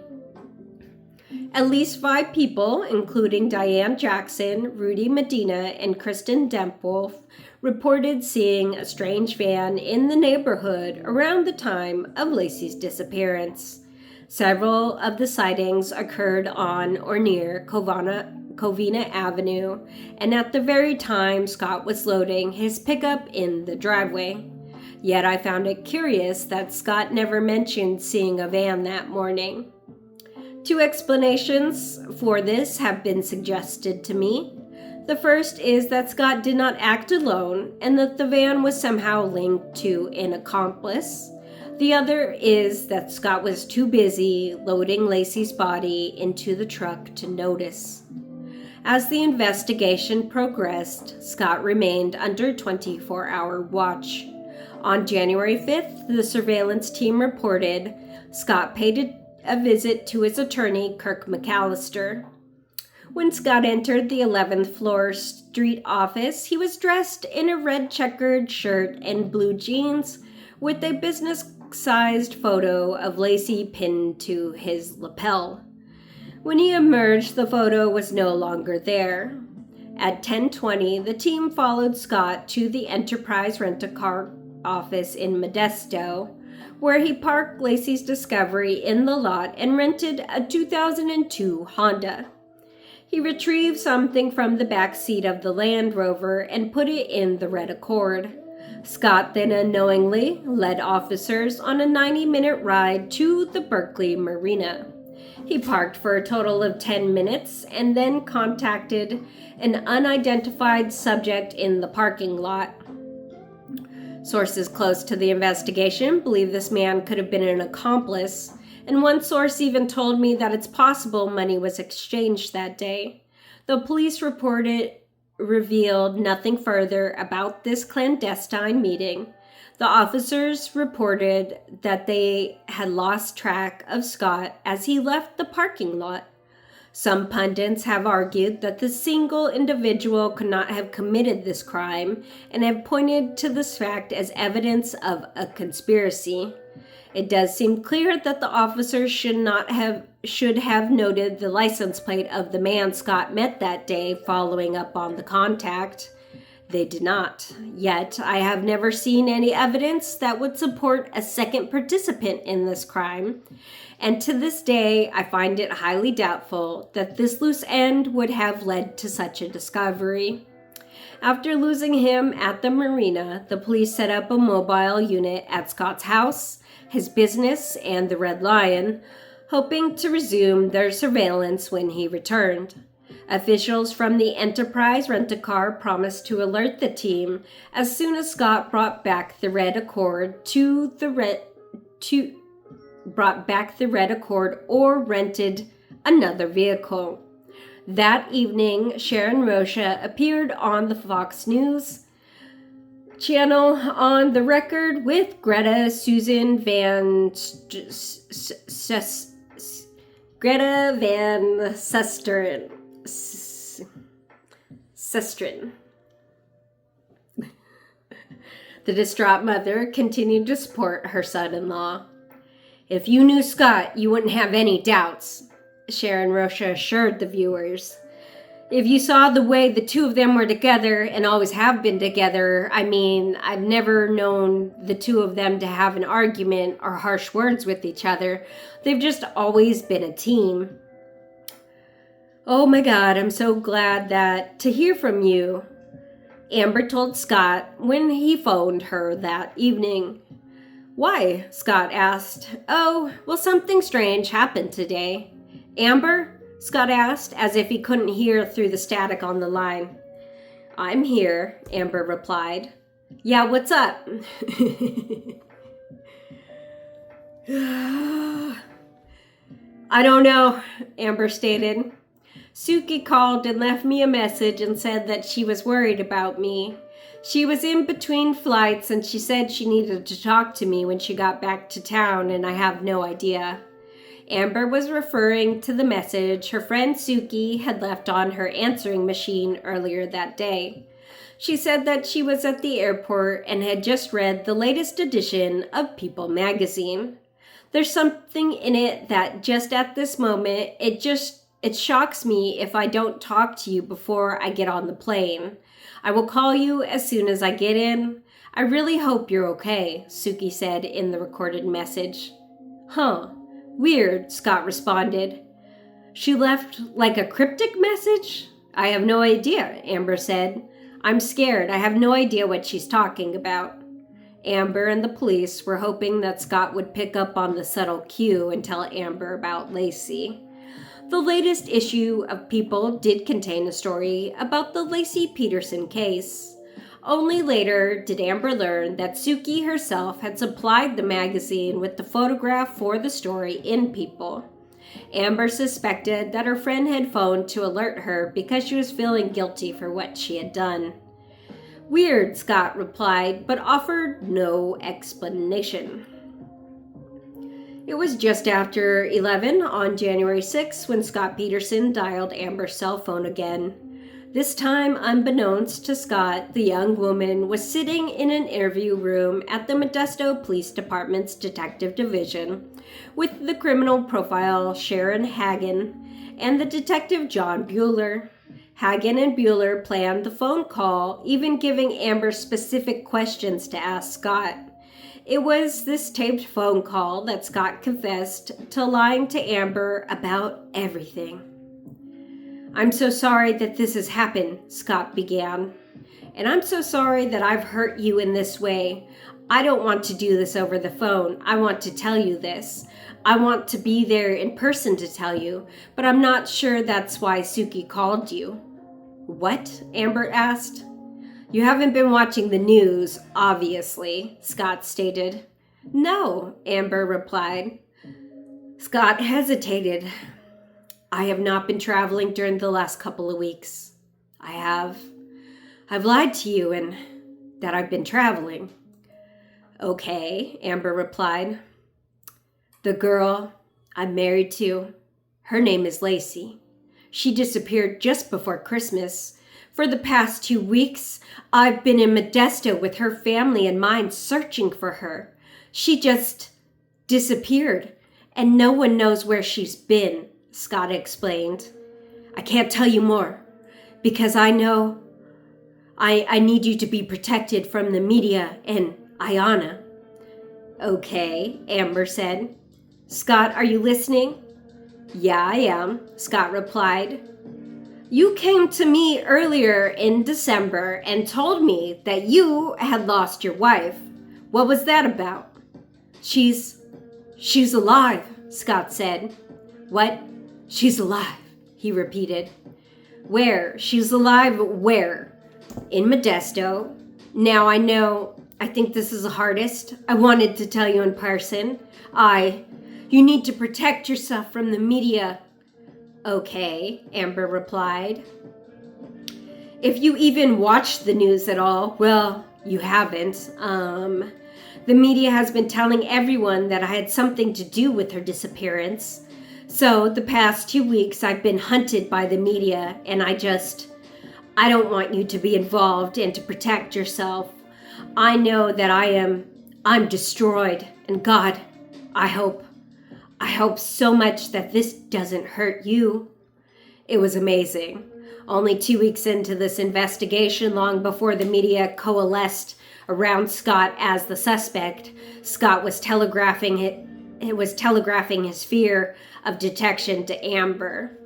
At least 5 people, including Diane Jackson, Rudy Medina, and Kristen Dempwolf, reported seeing a strange van in the neighborhood around the time of Lacey's disappearance. Several of the sightings occurred on or near Covina Avenue, and at the very time Scott was loading his pickup in the driveway. Yet I found it curious that Scott never mentioned seeing a van that morning. 2 explanations for this have been suggested to me. The first is that Scott did not act alone and that the van was somehow linked to an accomplice. The other is that Scott was too busy loading Lacey's body into the truck to notice. As the investigation progressed, Scott remained under 24-hour watch. On January 5th, the surveillance team reported Scott paid a visit to his attorney, Kirk McAllister. When Scott entered the 11th floor street office, he was dressed in a red checkered shirt and blue jeans with a business-sized photo of Lacey pinned to his lapel. When he emerged, the photo was no longer there. At 10:20, the team followed Scott to the Enterprise Rent-A-Car office in Modesto, where he parked Lacey's Discovery in the lot and rented a 2002 Honda. He retrieved something from the back seat of the Land Rover and put it in the red Accord. Scott then unknowingly led officers on a 90-minute ride to the Berkeley Marina. He parked for a total of 10 minutes and then contacted an unidentified subject in the parking lot. Sources close to the investigation believe this man could have been an accomplice, and one source even told me that it's possible money was exchanged that day. The police revealed nothing further about this clandestine meeting. The officers reported that they had lost track of Scott as he left the parking lot. Some pundits have argued that the single individual could not have committed this crime and have pointed to this fact as evidence of a conspiracy. It does seem clear that the officers should have noted the license plate of the man Scott met that day following up on the contact. They did not. Yet, I have never seen any evidence that would support a second participant in this crime. And to this day, I find it highly doubtful that this loose end would have led to such a discovery. After losing him at the marina, the police set up a mobile unit at Scott's house, his business, and the Red Lion, hoping to resume their surveillance when he returned. Officials from the Enterprise Rent-A-Car promised to alert the team as soon as Scott brought back the red Accord or rented another vehicle. That evening, Sharon Rocha appeared on the Fox News channel on the record with Greta Van Susteren. The distraught mother continued to support her son-in-law. "If you knew Scott, you wouldn't have any doubts," Sharon Rocha assured the viewers. "If you saw the way the two of them were together and always have been together, I mean, I've never known the two of them to have an argument or harsh words with each other. They've just always been a team." "Oh my God, I'm so glad to hear from you," Amber told Scott when he phoned her that evening. "Why?" Scott asked. "Oh, well, something strange happened today." "Amber?" Scott asked, as if he couldn't hear through the static on the line. "I'm here," Amber replied. "Yeah, what's up?" "I don't know," Amber stated. "Suki called and left me a message and said that she was worried about me. She was in between flights and she said she needed to talk to me when she got back to town, and I have no idea." Amber was referring to the message her friend Suki had left on her answering machine earlier that day. She said that she was at the airport and had just read the latest edition of People magazine. There's something in it that just at this moment, it shocks me if I don't talk to you before I get on the plane. I will call you as soon as I get in. I really hope you're okay, Suki said in the recorded message. Huh, weird, Scott responded. She left like a cryptic message? I have no idea, Amber said. I'm scared. I have no idea what she's talking about. Amber and the police were hoping that Scott would pick up on the subtle cue and tell Amber about Lacey. The latest issue of People did contain a story about the Lacey Peterson case. Only later did Amber learn that Suki herself had supplied the magazine with the photograph for the story in People. Amber suspected that her friend had phoned to alert her because she was feeling guilty for what she had done. Weird, Scott replied, but offered no explanation. It was just after 11 on January 6 when Scott Peterson dialed Amber's cell phone again. This time, unbeknownst to Scott, the young woman was sitting in an interview room at the Modesto Police Department's Detective Division with the criminal profile Sharon Hagen and the detective John Bueller. Hagen and Bueller planned the phone call, even giving Amber specific questions to ask Scott. It was this taped phone call that Scott confessed to lying to Amber about everything. I'm so sorry that this has happened, Scott began. And I'm so sorry that I've hurt you in this way. I don't want to do this over the phone. I want to tell you this. I want to be there in person to tell you, but I'm not sure that's why Suki called you. What? Amber asked. You haven't been watching the news, obviously, Scott stated. No, Amber replied. Scott hesitated. I have not been traveling during the last couple of weeks. I've lied to you and that I've been traveling. Okay, Amber replied. The girl I'm married to, her name is Lacey. She disappeared just before Christmas. For the past 2 weeks, I've been in Modesto with her family and mine searching for her. She just disappeared, and no one knows where she's been, Scott explained. I can't tell you more, because I know I need you to be protected from the media and Ayanna. Okay, Amber said. Scott, are you listening? Yeah, I am, Scott replied. You came to me earlier in December and told me that you had lost your wife. What was that about? She's alive, Scott said. What? She's alive, he repeated. Where? She's alive where? In Modesto. Now I know, I think this is the hardest. I wanted to tell you in person. You need to protect yourself from the media. Okay, Amber replied. If you even watch the news at all, well, you haven't. The media has been telling everyone that I had something to do with her disappearance. So the past 2 weeks I've been hunted by the media, and I don't want you to be involved and to protect yourself. I know that I'm destroyed, and God, I hope so much that this doesn't hurt you. It was amazing. Only 2 weeks into this investigation, long before the media coalesced around Scott as the suspect, Scott was telegraphing his fear of detection to Amber.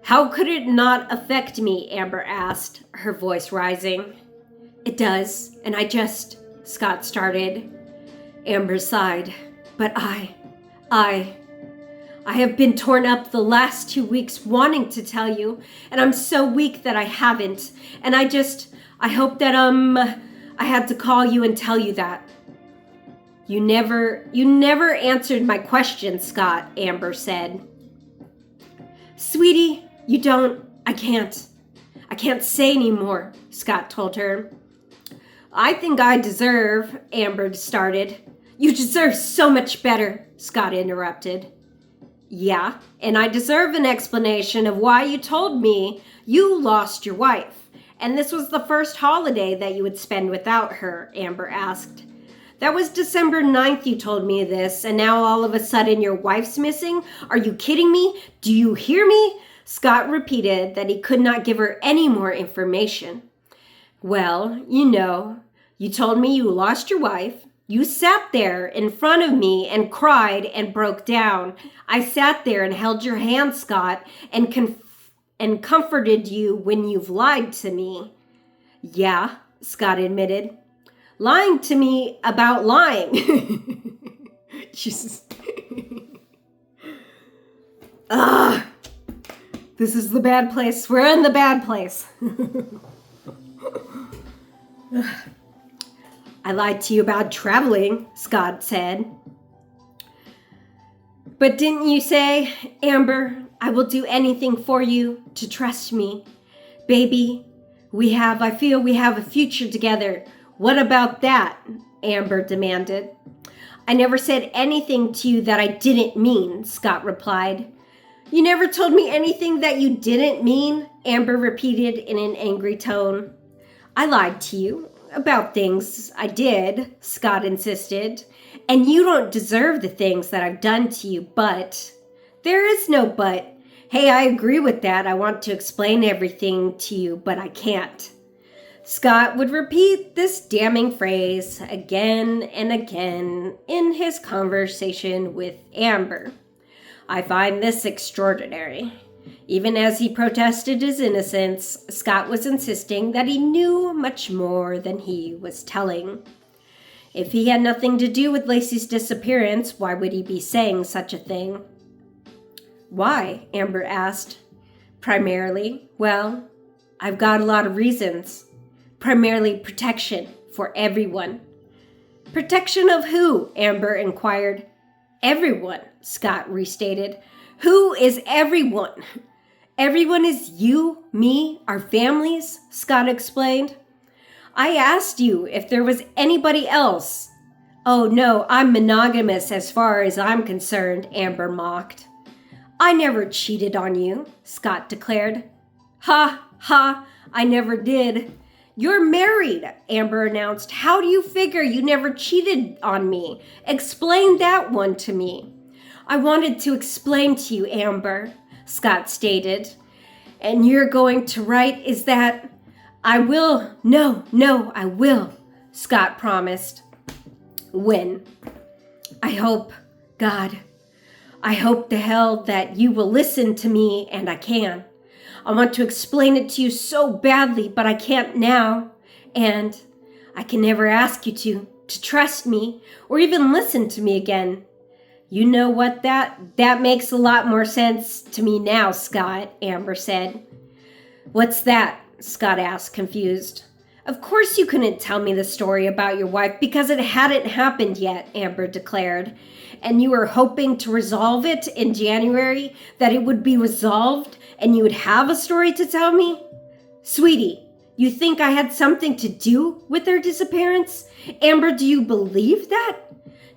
How could it not affect me? Amber asked, her voice rising. It does, and Scott started. Amber sighed. But I have been torn up the last 2 weeks wanting to tell you, and I'm so weak that I haven't. And I hope that, I had to call you and tell you that. You never answered my question, Scott, Amber said. Sweetie, I can't say anymore, Scott told her. I think I deserve, Amber started. You deserve so much better, Scott interrupted. Yeah, and I deserve an explanation of why you told me you lost your wife, And this was the first holiday that you would spend without her, Amber asked. That was December 9th you told me this, and now all of a sudden your wife's missing? Are you kidding me? Do you hear me? Scott repeated that he could not give her any more information. Well, you told me you lost your wife. You sat there in front of me and cried and broke down. I sat there and held your hand, Scott, and comforted you when you've lied to me. Yeah, Scott admitted. Lying to me about lying. Jesus. This is the bad place. We're in the bad place. I lied to you about traveling, Scott said. But didn't you say, Amber, I will do anything for you to trust me? Baby, I feel we have a future together. What about that? Amber demanded. I never said anything to you that I didn't mean, Scott replied. You never told me anything that you didn't mean, Amber repeated in an angry tone. I lied to you about things I did, Scott insisted. And you don't deserve the things that I've done to you, but... There is no but. Hey, I agree with that. I want to explain everything to you, but I can't. Scott would repeat this damning phrase again and again in his conversation with Amber. I find this extraordinary. Even as he protested his innocence, Scott was insisting that he knew much more than he was telling. If he had nothing to do with Lacey's disappearance, why would he be saying such a thing? Why? Amber asked. Primarily, well, I've got a lot of reasons. Primarily protection for everyone. Protection of who? Amber inquired. Everyone, Scott restated. Who is everyone? Everyone is you, me, our families, Scott explained. I asked you if there was anybody else. Oh no, I'm monogamous as far as I'm concerned, Amber mocked. I never cheated on you, Scott declared. Ha, ha, I never did. You're married, Amber announced. How do you figure you never cheated on me? Explain that one to me. I wanted to explain to you, Amber, Scott stated. And you're going to write is that... I will. No, I will, Scott promised. When? I hope, God, I hope to hell that you will listen to me and I can. I want to explain it to you so badly, but I can't now. And I can never ask you to trust me or even listen to me again. You know what, that makes a lot more sense to me now, Scott, Amber said. What's that? Scott asked, confused. Of course you couldn't tell me the story about your wife because it hadn't happened yet, Amber declared. And you were hoping to resolve it in January, that it would be resolved and you would have a story to tell me? Sweetie, you think I had something to do with their disappearance? Amber, do you believe that?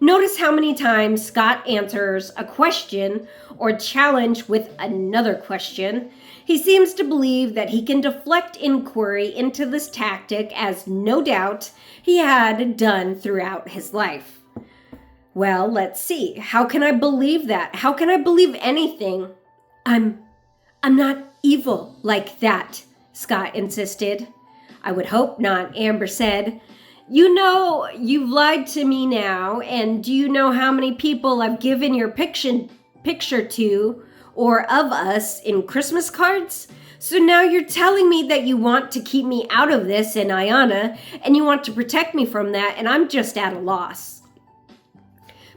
Notice how many times Scott answers a question or challenge with another question. He seems to believe that he can deflect inquiry into this tactic, as no doubt he had done throughout his life. Well, let's see. How can I believe that? How can I believe anything? I'm not evil like that, Scott insisted. I would hope not, Amber said. You know, you've lied to me now, and do you know how many people I've given your picture to or of us in Christmas cards? So now you're telling me that you want to keep me out of this in Ayana, and you want to protect me from that, and I'm just at a loss.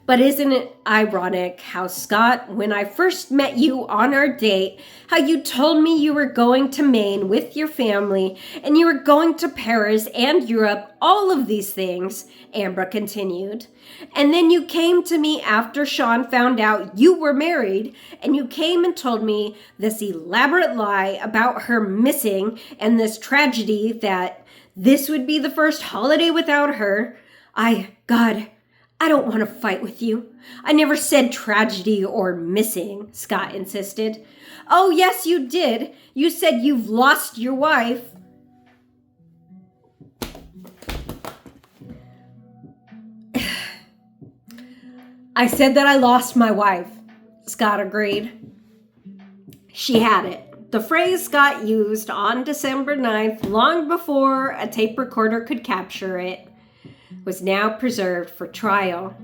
But isn't it ironic how, Scott, when I first met you on our date, how you told me you were going to Maine with your family and you were going to Paris and Europe, all of these things, Amber continued. And then you came to me after Sean found out you were married and you came and told me this elaborate lie about her missing and this tragedy that this would be the first holiday without her. God, I don't want to fight with you. I never said tragedy or missing, Scott insisted. Oh, yes, you did. You said you've lost your wife. I said that I lost my wife, Scott agreed. She had it. The phrase Scott used on December 9th, long before a tape recorder could capture it, was now preserved for trial.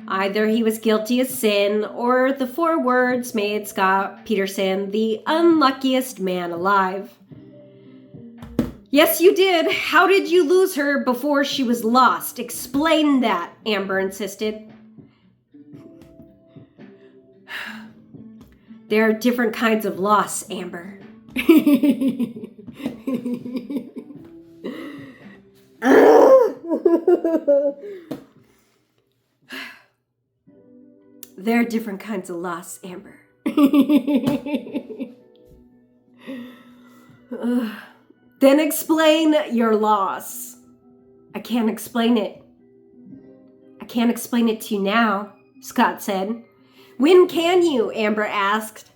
Either he was guilty of sin, or the 4 words made Scott Peterson the unluckiest man alive. Yes, you did. How did you lose her before she was lost? Explain that, Amber insisted. There are different kinds of loss, Amber. There are different kinds of loss, Amber. Then explain your loss. I can't explain it. I can't explain it to you now, Scott said. When can you? Amber asked.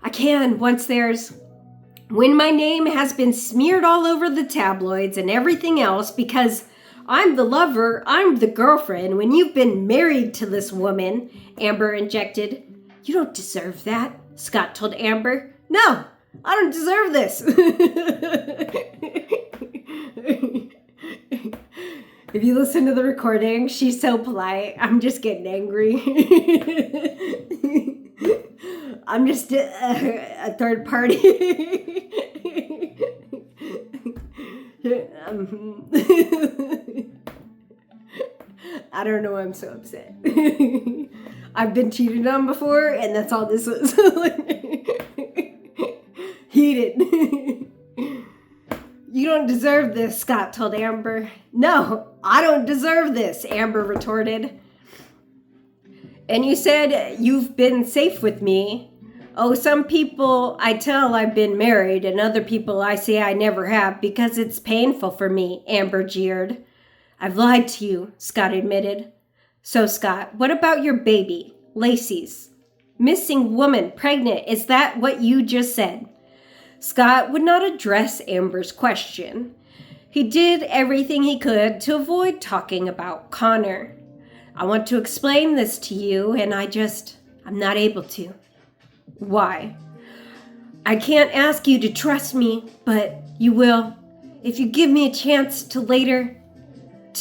I can when my name has been smeared all over the tabloids and everything else because I'm the lover, I'm the girlfriend, when you've been married to this woman, Amber injected. You don't deserve that, Scott told Amber. No, I don't deserve this. If you listen to the recording, she's so polite. I'm just getting angry. I'm just a third party. I don't know why I'm so upset. I've been cheated on before, and that's all this was. Heated. You don't deserve this, Scott told Amber. No, I don't deserve this, Amber retorted. And you said you've been safe with me. Oh, some people I tell I've been married, and other people I say I never have because it's painful for me, Amber jeered. I've lied to you, Scott admitted. So, Scott, what about your baby, Lacey's? Missing woman, pregnant, is that what you just said? Scott would not address Amber's question. He did everything he could to avoid talking about Connor. I want to explain this to you, and I'm not able to. Why? I can't ask you to trust me, but you will if you give me a chance to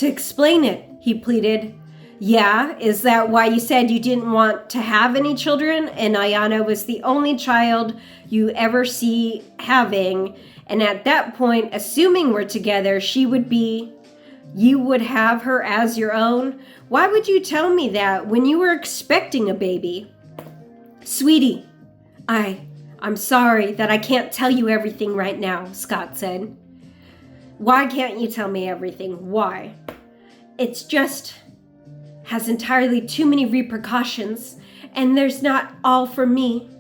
explain it, he pleaded. Yeah, is that why you said you didn't want to have any children and Ayana was the only child you ever see having, and at that point, assuming we're together, you would have her as your own? Why would you tell me that when you were expecting a baby? Sweetie, I'm sorry that I can't tell you everything right now, Scott said. Why can't you tell me everything? Why? It's just has entirely too many repercussions, and there's not all for me.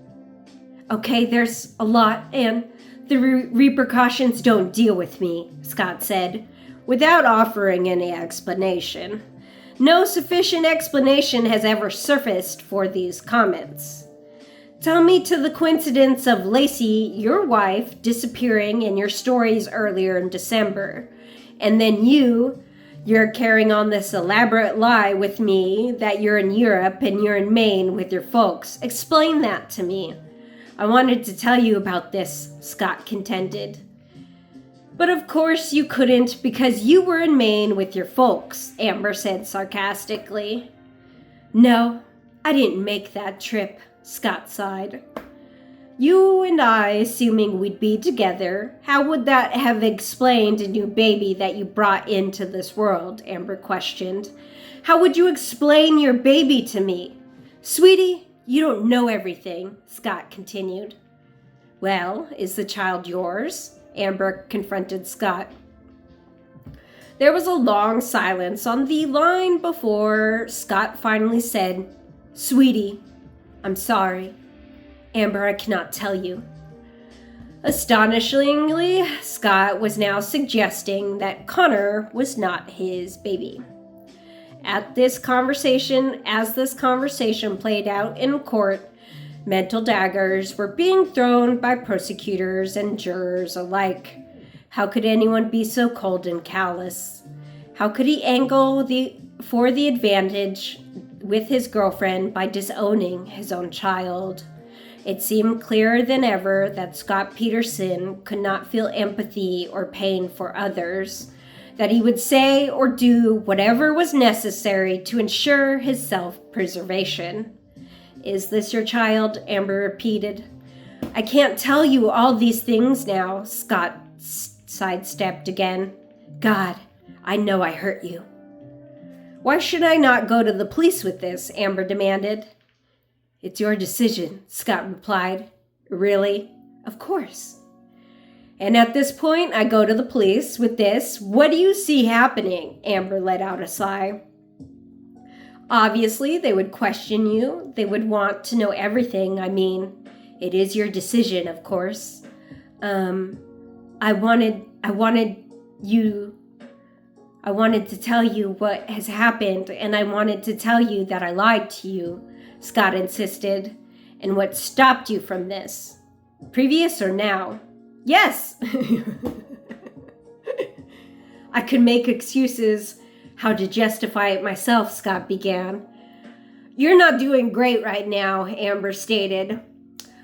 Okay, there's a lot, and the repercussions don't deal with me, Scott said, without offering any explanation. No sufficient explanation has ever surfaced for these comments. Tell me to the coincidence of Lacey, your wife, disappearing in your stories earlier in December, and then you're carrying on this elaborate lie with me that you're in Europe and you're in Maine with your folks. Explain that to me. I wanted to tell you about this, Scott contended. But of course you couldn't because you were in Maine with your folks, Amber said sarcastically. No, I didn't make that trip, Scott sighed. You and I, assuming we'd be together, how would that have explained a new baby that you brought into this world? Amber questioned. How would you explain your baby to me? Sweetie, you don't know everything, Scott continued. Well, is the child yours? Amber confronted Scott. There was a long silence on the line before Scott finally said, Sweetie, I'm sorry. Amber, I cannot tell you. Astonishingly, Scott was now suggesting that Connor was not his baby. As this conversation played out in court, mental daggers were being thrown by prosecutors and jurors alike. How could anyone be so cold and callous? How could he angle for the advantage with his girlfriend by disowning his own child. It seemed clearer than ever that Scott Peterson could not feel empathy or pain for others, that he would say or do whatever was necessary to ensure his self-preservation. "Is this your child?" Amber repeated. "I can't tell you all these things now," Scott sidestepped again. "God, I know I hurt you." "Why should I not go to the police with this?" Amber demanded. "It's your decision," Scott replied. "Really?" "Of course." "And at this point, I go to the police with this. What do you see happening?" Amber let out a sigh. "Obviously, they would question you. They would want to know everything. I mean, it is your decision, of course. I wanted to tell you what has happened, and I wanted to tell you that I lied to you," Scott insisted. "And what stopped you from this? Previous or now?" "Yes!" "I could make excuses how to justify it myself," Scott began. "You're not doing great right now," Amber stated.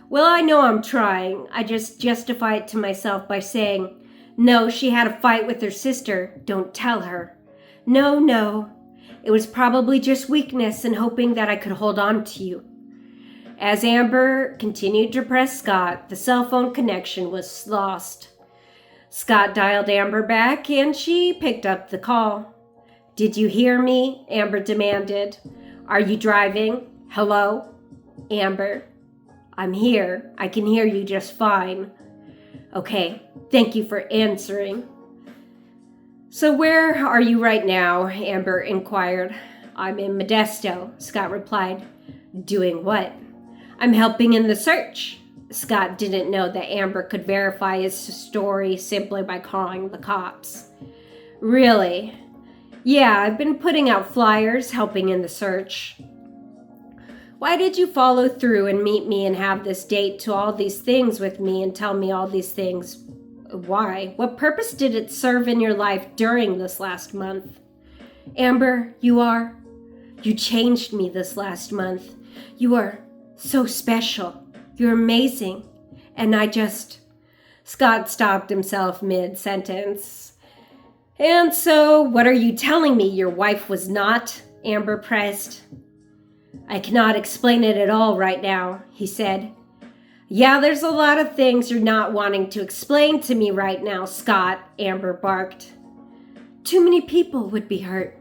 "Well, I know I'm trying. I just justify it to myself by saying, 'No, she had a fight with her sister. Don't tell her.' No. It was probably just weakness and hoping that I could hold on to you." As Amber continued to press Scott, the cell phone connection was lost. Scott dialed Amber back, and she picked up the call. "Did you hear me?" Amber demanded. "Are you driving? Hello? Amber? I'm here. I can hear you just fine." "Okay, thank you for answering." "So where are you right now?" Amber inquired. "I'm in Modesto," Scott replied. "Doing what?" "I'm helping in the search." Scott didn't know that Amber could verify his story simply by calling the cops. "Really?" "Yeah, I've been putting out flyers, helping in the search." "Why did you follow through and meet me and have this date to all these things with me and tell me all these things? Why? What purpose did it serve in your life during this last month?" "Amber, you changed me this last month. You are so special. You're amazing. And Scott stopped himself mid-sentence. "And so, what are you telling me your wife was not?" Amber pressed. "I cannot explain it at all right now," he said. "Yeah, there's a lot of things you're not wanting to explain to me right now, Scott," Amber barked. "Too many people would be hurt."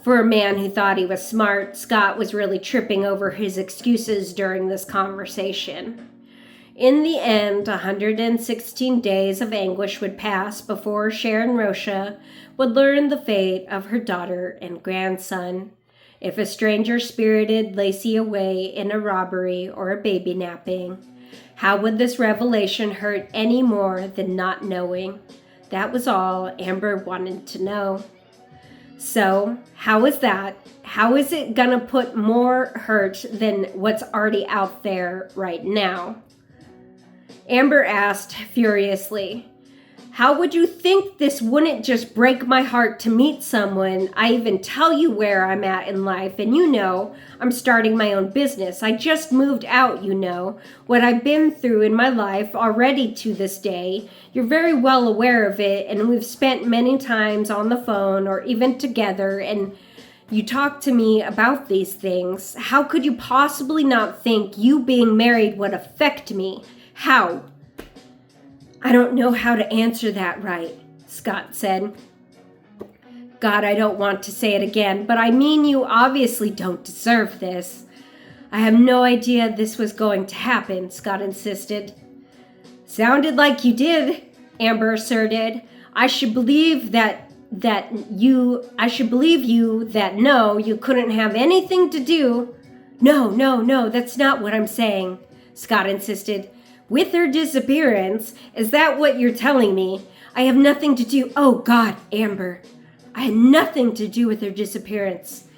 For a man who thought he was smart, Scott was really tripping over his excuses during this conversation. In the end, 116 days of anguish would pass before Sharon Rocha would learn the fate of her daughter and grandson. If a stranger spirited Lacey away in a robbery or a baby napping, how would this revelation hurt any more than not knowing? That was all Amber wanted to know. So, how is that? How is it gonna put more hurt than what's already out there right now? Amber asked furiously. "How would you think this wouldn't just break my heart to meet someone? I even tell you where I'm at in life, and you know, I'm starting my own business. I just moved out, you know, what I've been through in my life already to this day. You're very well aware of it, and we've spent many times on the phone or even together, and you talk to me about these things. How could you possibly not think you being married would affect me? How?" "I don't know how to answer that right," Scott said. "God, I don't want to say it again, but I mean you obviously don't deserve this." "I have no idea this was going to happen," Scott insisted. "Sounded like you did," Amber asserted. I should believe you that no, you couldn't have anything to do." No, that's not what I'm saying," Scott insisted. "With her disappearance? Is that what you're telling me? I have nothing to do." "Oh, God, Amber, I had nothing to do with her disappearance."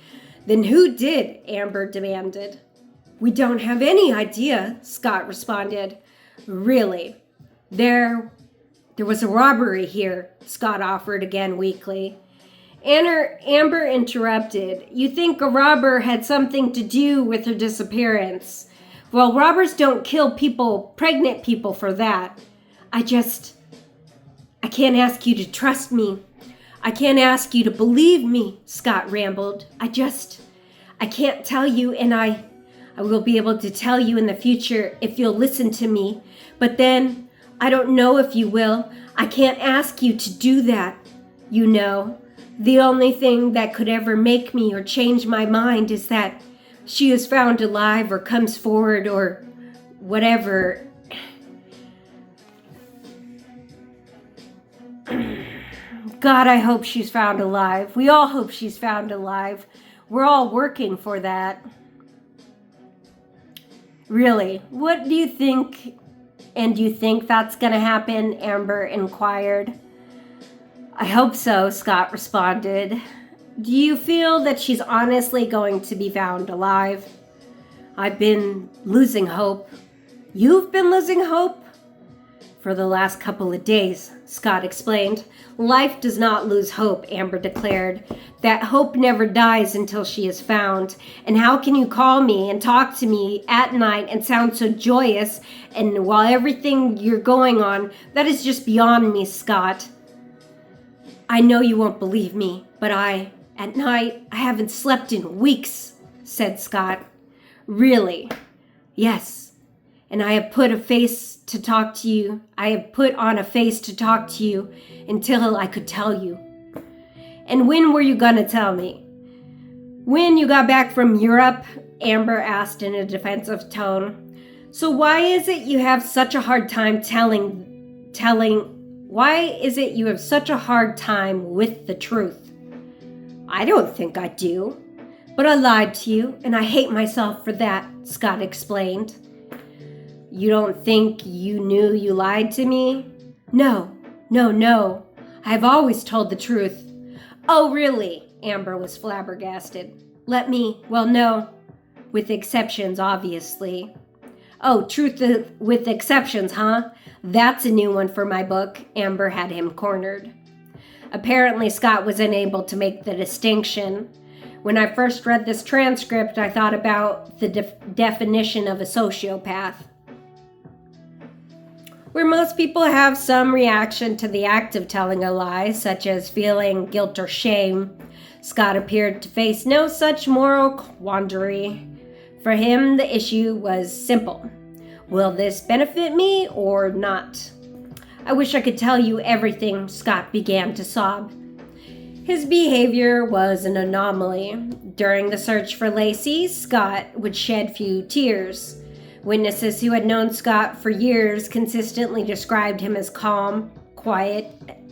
"Then who did?" Amber demanded. "We don't have any idea," Scott responded. "Really? There was a robbery here," Scott offered again weakly. Amber interrupted. You think a robber had something to do with her disappearance. Well, robbers don't kill people, pregnant people, for that. I can't ask you to trust me. I can't ask you to believe me, Scott rambled. I can't tell you, and I will be able to tell you in the future if you'll listen to me. But then, I don't know if you will. I can't ask you to do that. You know, the only thing that could ever make me or change my mind is that she is found alive or comes forward or whatever. God, I hope she's found alive. We all hope she's found alive. We're all working for that. Really, what do you think? And do you think that's going to happen? Amber inquired. I hope so, Scott responded. Do you feel that she's honestly going to be found alive? I've been losing hope. You've been losing hope? For the last couple of days, Scott explained. Life does not lose hope, Amber declared. That hope never dies until she is found. And how can you call me and talk to me at night and sound so joyous and while everything you're going on? That is just beyond me, Scott. I know you won't believe me, but at night, I haven't slept in weeks, said Scott. Really? Yes. And I have put on a face to talk to you until I could tell you. And when were you gonna tell me? When you got back from Europe, Amber asked in a defensive tone. So why is it you have such a hard time why is it you have such a hard time with the truth? I don't think I do. But I lied to you, and I hate myself for that, Scott explained. You don't think you knew you lied to me? No. I've always told the truth. Oh, really? Amber was flabbergasted. No. With exceptions, obviously. Oh, truth with exceptions, huh? That's a new one for my book. Amber had him cornered. Apparently, Scott was unable to make the distinction. When I first read this transcript, I thought about the definition of a sociopath, where most people have some reaction to the act of telling a lie, such as feeling guilt or shame. Scott appeared to face no such moral quandary. For him, the issue was simple. Will this benefit me or not? I wish I could tell you everything, Scott began to sob. His behavior was an anomaly. During the search for Lacey, Scott would shed few tears. Witnesses who had known Scott for years consistently described him as calm, quiet,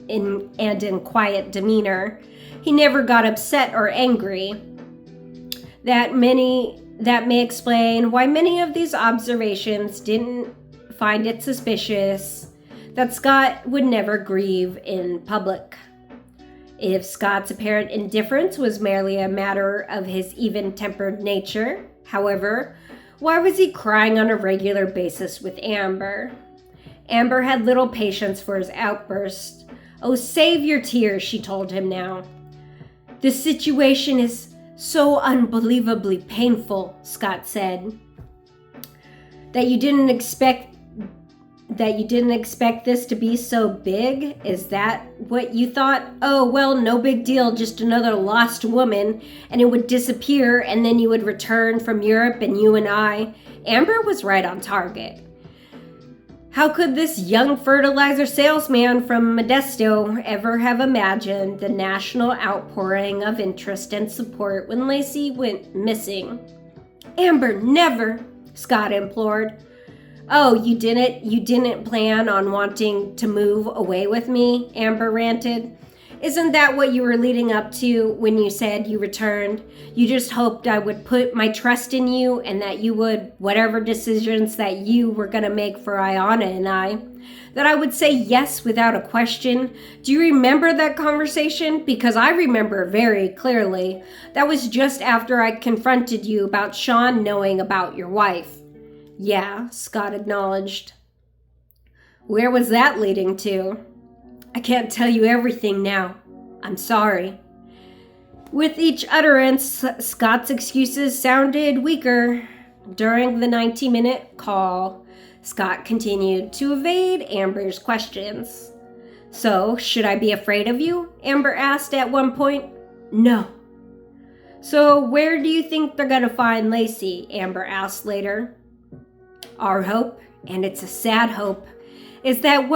and in quiet demeanor. He never got upset or angry. That may explain why many of these observations didn't find it suspicious that Scott would never grieve in public. If Scott's apparent indifference was merely a matter of his even-tempered nature, however, why was he crying on a regular basis with Amber? Amber had little patience for his outburst. Oh, save your tears, she told him now. This situation is so unbelievably painful, Scott said. That you didn't expect this to be so big? Is that what you thought? Oh, well, no big deal, just another lost woman, and it would disappear, and then you would return from Europe, and you and I. Amber was right on target. How could this young fertilizer salesman from Modesto ever have imagined the national outpouring of interest and support when Lacey went missing? Amber, never, Scott implored. Oh, you didn't plan on wanting to move away with me? Amber ranted. Isn't that what you were leading up to when you said you returned? You just hoped I would put my trust in you and that you would, whatever decisions that you were going to make for Ayana and I, that I would say yes without a question. Do you remember that conversation? Because I remember very clearly. That was just after I confronted you about Sean knowing about your wife. Yeah, Scott acknowledged. Where was that leading to? I can't tell you everything now. I'm sorry. With each utterance, Scott's excuses sounded weaker. During the 90-minute call, Scott continued to evade Amber's questions. "So, should I be afraid of you?" Amber asked at one point. "No." "So, where do you think they're gonna find Lacey?" Amber asked later. "Our hope, and it's a sad hope, is that,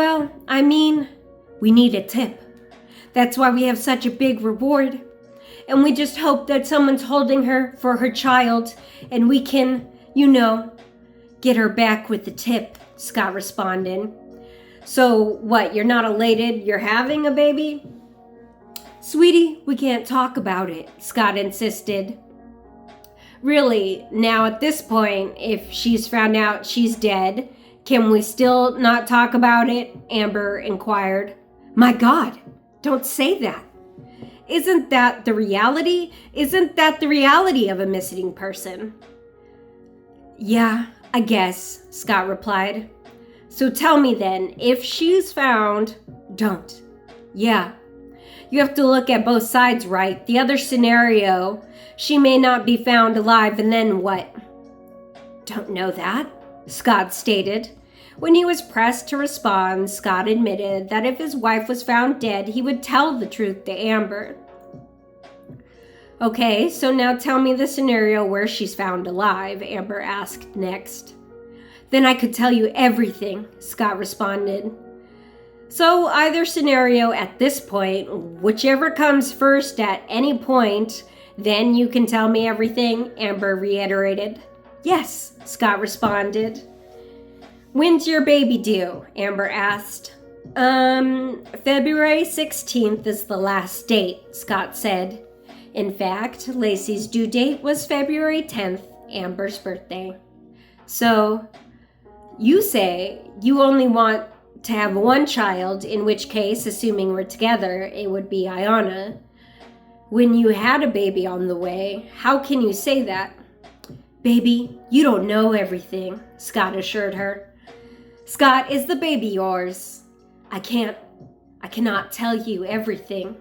we need a tip. That's why we have such a big reward. And we just hope that someone's holding her for her child, and we can, get her back with the tip," Scott responded. "So what, you're not elated you're having a baby?" "Sweetie, we can't talk about it," Scott insisted. "Really, now at this point, if she's found out she's dead, can we still not talk about it?" Amber inquired. "My God, don't say that. Isn't that the reality? Isn't that the reality of a missing person?" "Yeah, I guess," Scott replied. "So tell me then, if she's found..." "Don't." "Yeah. You have to look at both sides, right? The other scenario, she may not be found alive, and then what?" "Don't know that," Scott stated. When he was pressed to respond, Scott admitted that if his wife was found dead, he would tell the truth to Amber. "Okay, so now tell me the scenario where she's found alive," Amber asked next. "Then I could tell you everything," Scott responded. "So either scenario at this point, whichever comes first at any point, then you can tell me everything," Amber reiterated. "Yes," Scott responded. "When's your baby due?" Amber asked. February 16th is the last date," Scott said. In fact, Lacey's due date was February 10th, Amber's birthday. "So, you say you only want to have one child, in which case, assuming we're together, it would be Ayana. When you had a baby on the way, how can you say that?" "Baby, you don't know everything," Scott assured her. "Scott, is the baby yours?" I cannot tell you everything."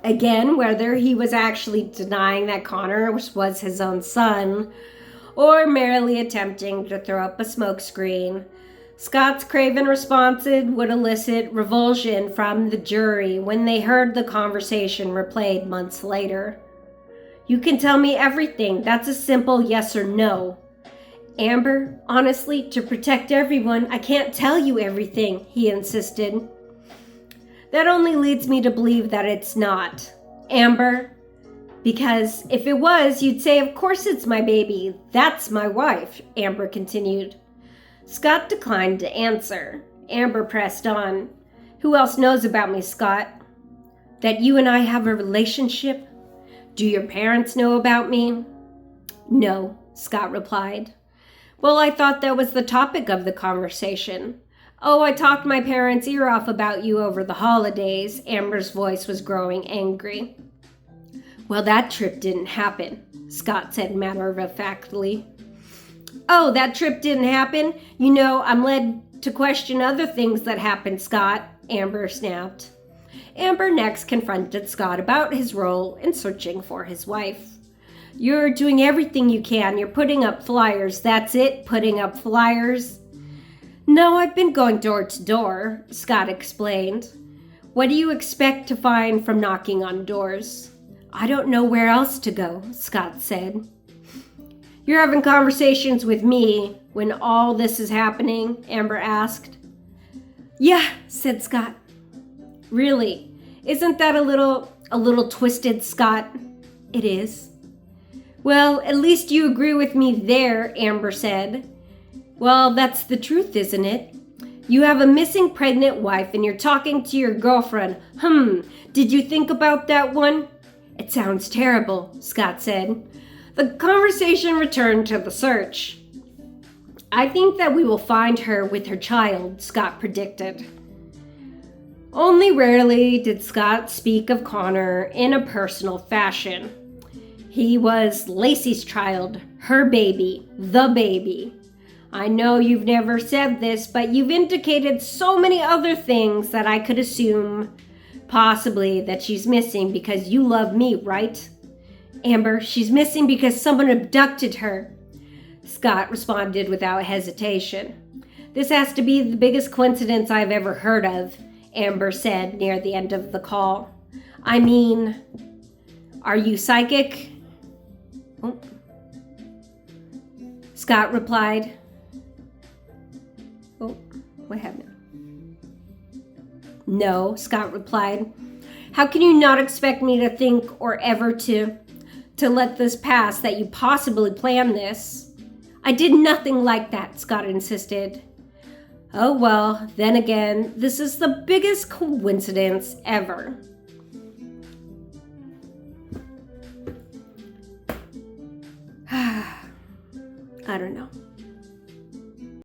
Again, whether he was actually denying that Connor was his own son, or merely attempting to throw up a smokescreen, Scott's craven responses would elicit revulsion from the jury when they heard the conversation replayed months later. "You can tell me everything. That's a simple yes or no." "Amber, honestly, to protect everyone, I can't tell you everything," he insisted. "That only leads me to believe that it's not. Amber, because if it was, you'd say, 'Of course it's my baby. That's my wife,'" Amber continued. Scott declined to answer. Amber pressed on. "Who else knows about me, Scott?" "That you and I have a relationship?" "Do your parents know about me?" "No," Scott replied. "Well, I thought that was the topic of the conversation." "Oh, I talked my parents' ear off about you over the holidays." Amber's voice was growing angry. "Well, that trip didn't happen," Scott said matter-of-factly. "Oh, that trip didn't happen? I'm led to question other things that happened, Scott," Amber snapped. Amber next confronted Scott about his role in searching for his wife. "You're doing everything you can. You're putting up flyers. That's it, putting up flyers." "No, I've been going door to door," Scott explained. "What do you expect to find from knocking on doors?" "I don't know where else to go," Scott said. "You're having conversations with me when all this is happening?" Amber asked. "Yeah," said Scott. "Really? Isn't that a little twisted, Scott?" "It is." "Well, at least you agree with me there," Amber said. "Well, that's the truth, isn't it? You have a missing pregnant wife and you're talking to your girlfriend. Did you think about that one?" "It sounds terrible," Scott said. The conversation returned to the search. "I think that we will find her with her child," Scott predicted. Only rarely did Scott speak of Connor in a personal fashion. He was Lacey's child, her baby, the baby. I know you've never said this, but you've indicated so many other things that I could assume possibly that she's missing because you love me, right? Amber, she's missing because someone abducted her. Scott responded without hesitation. This has to be the biggest coincidence I've ever heard of, Amber said near the end of the call. I mean, are you psychic? Oh. Scott replied. Oh, what happened? No, Scott replied. How can you not expect me to think or ever to let this pass that you possibly planned this? I did nothing like that, Scott insisted. Oh well, then again, this is the biggest coincidence ever. I don't know.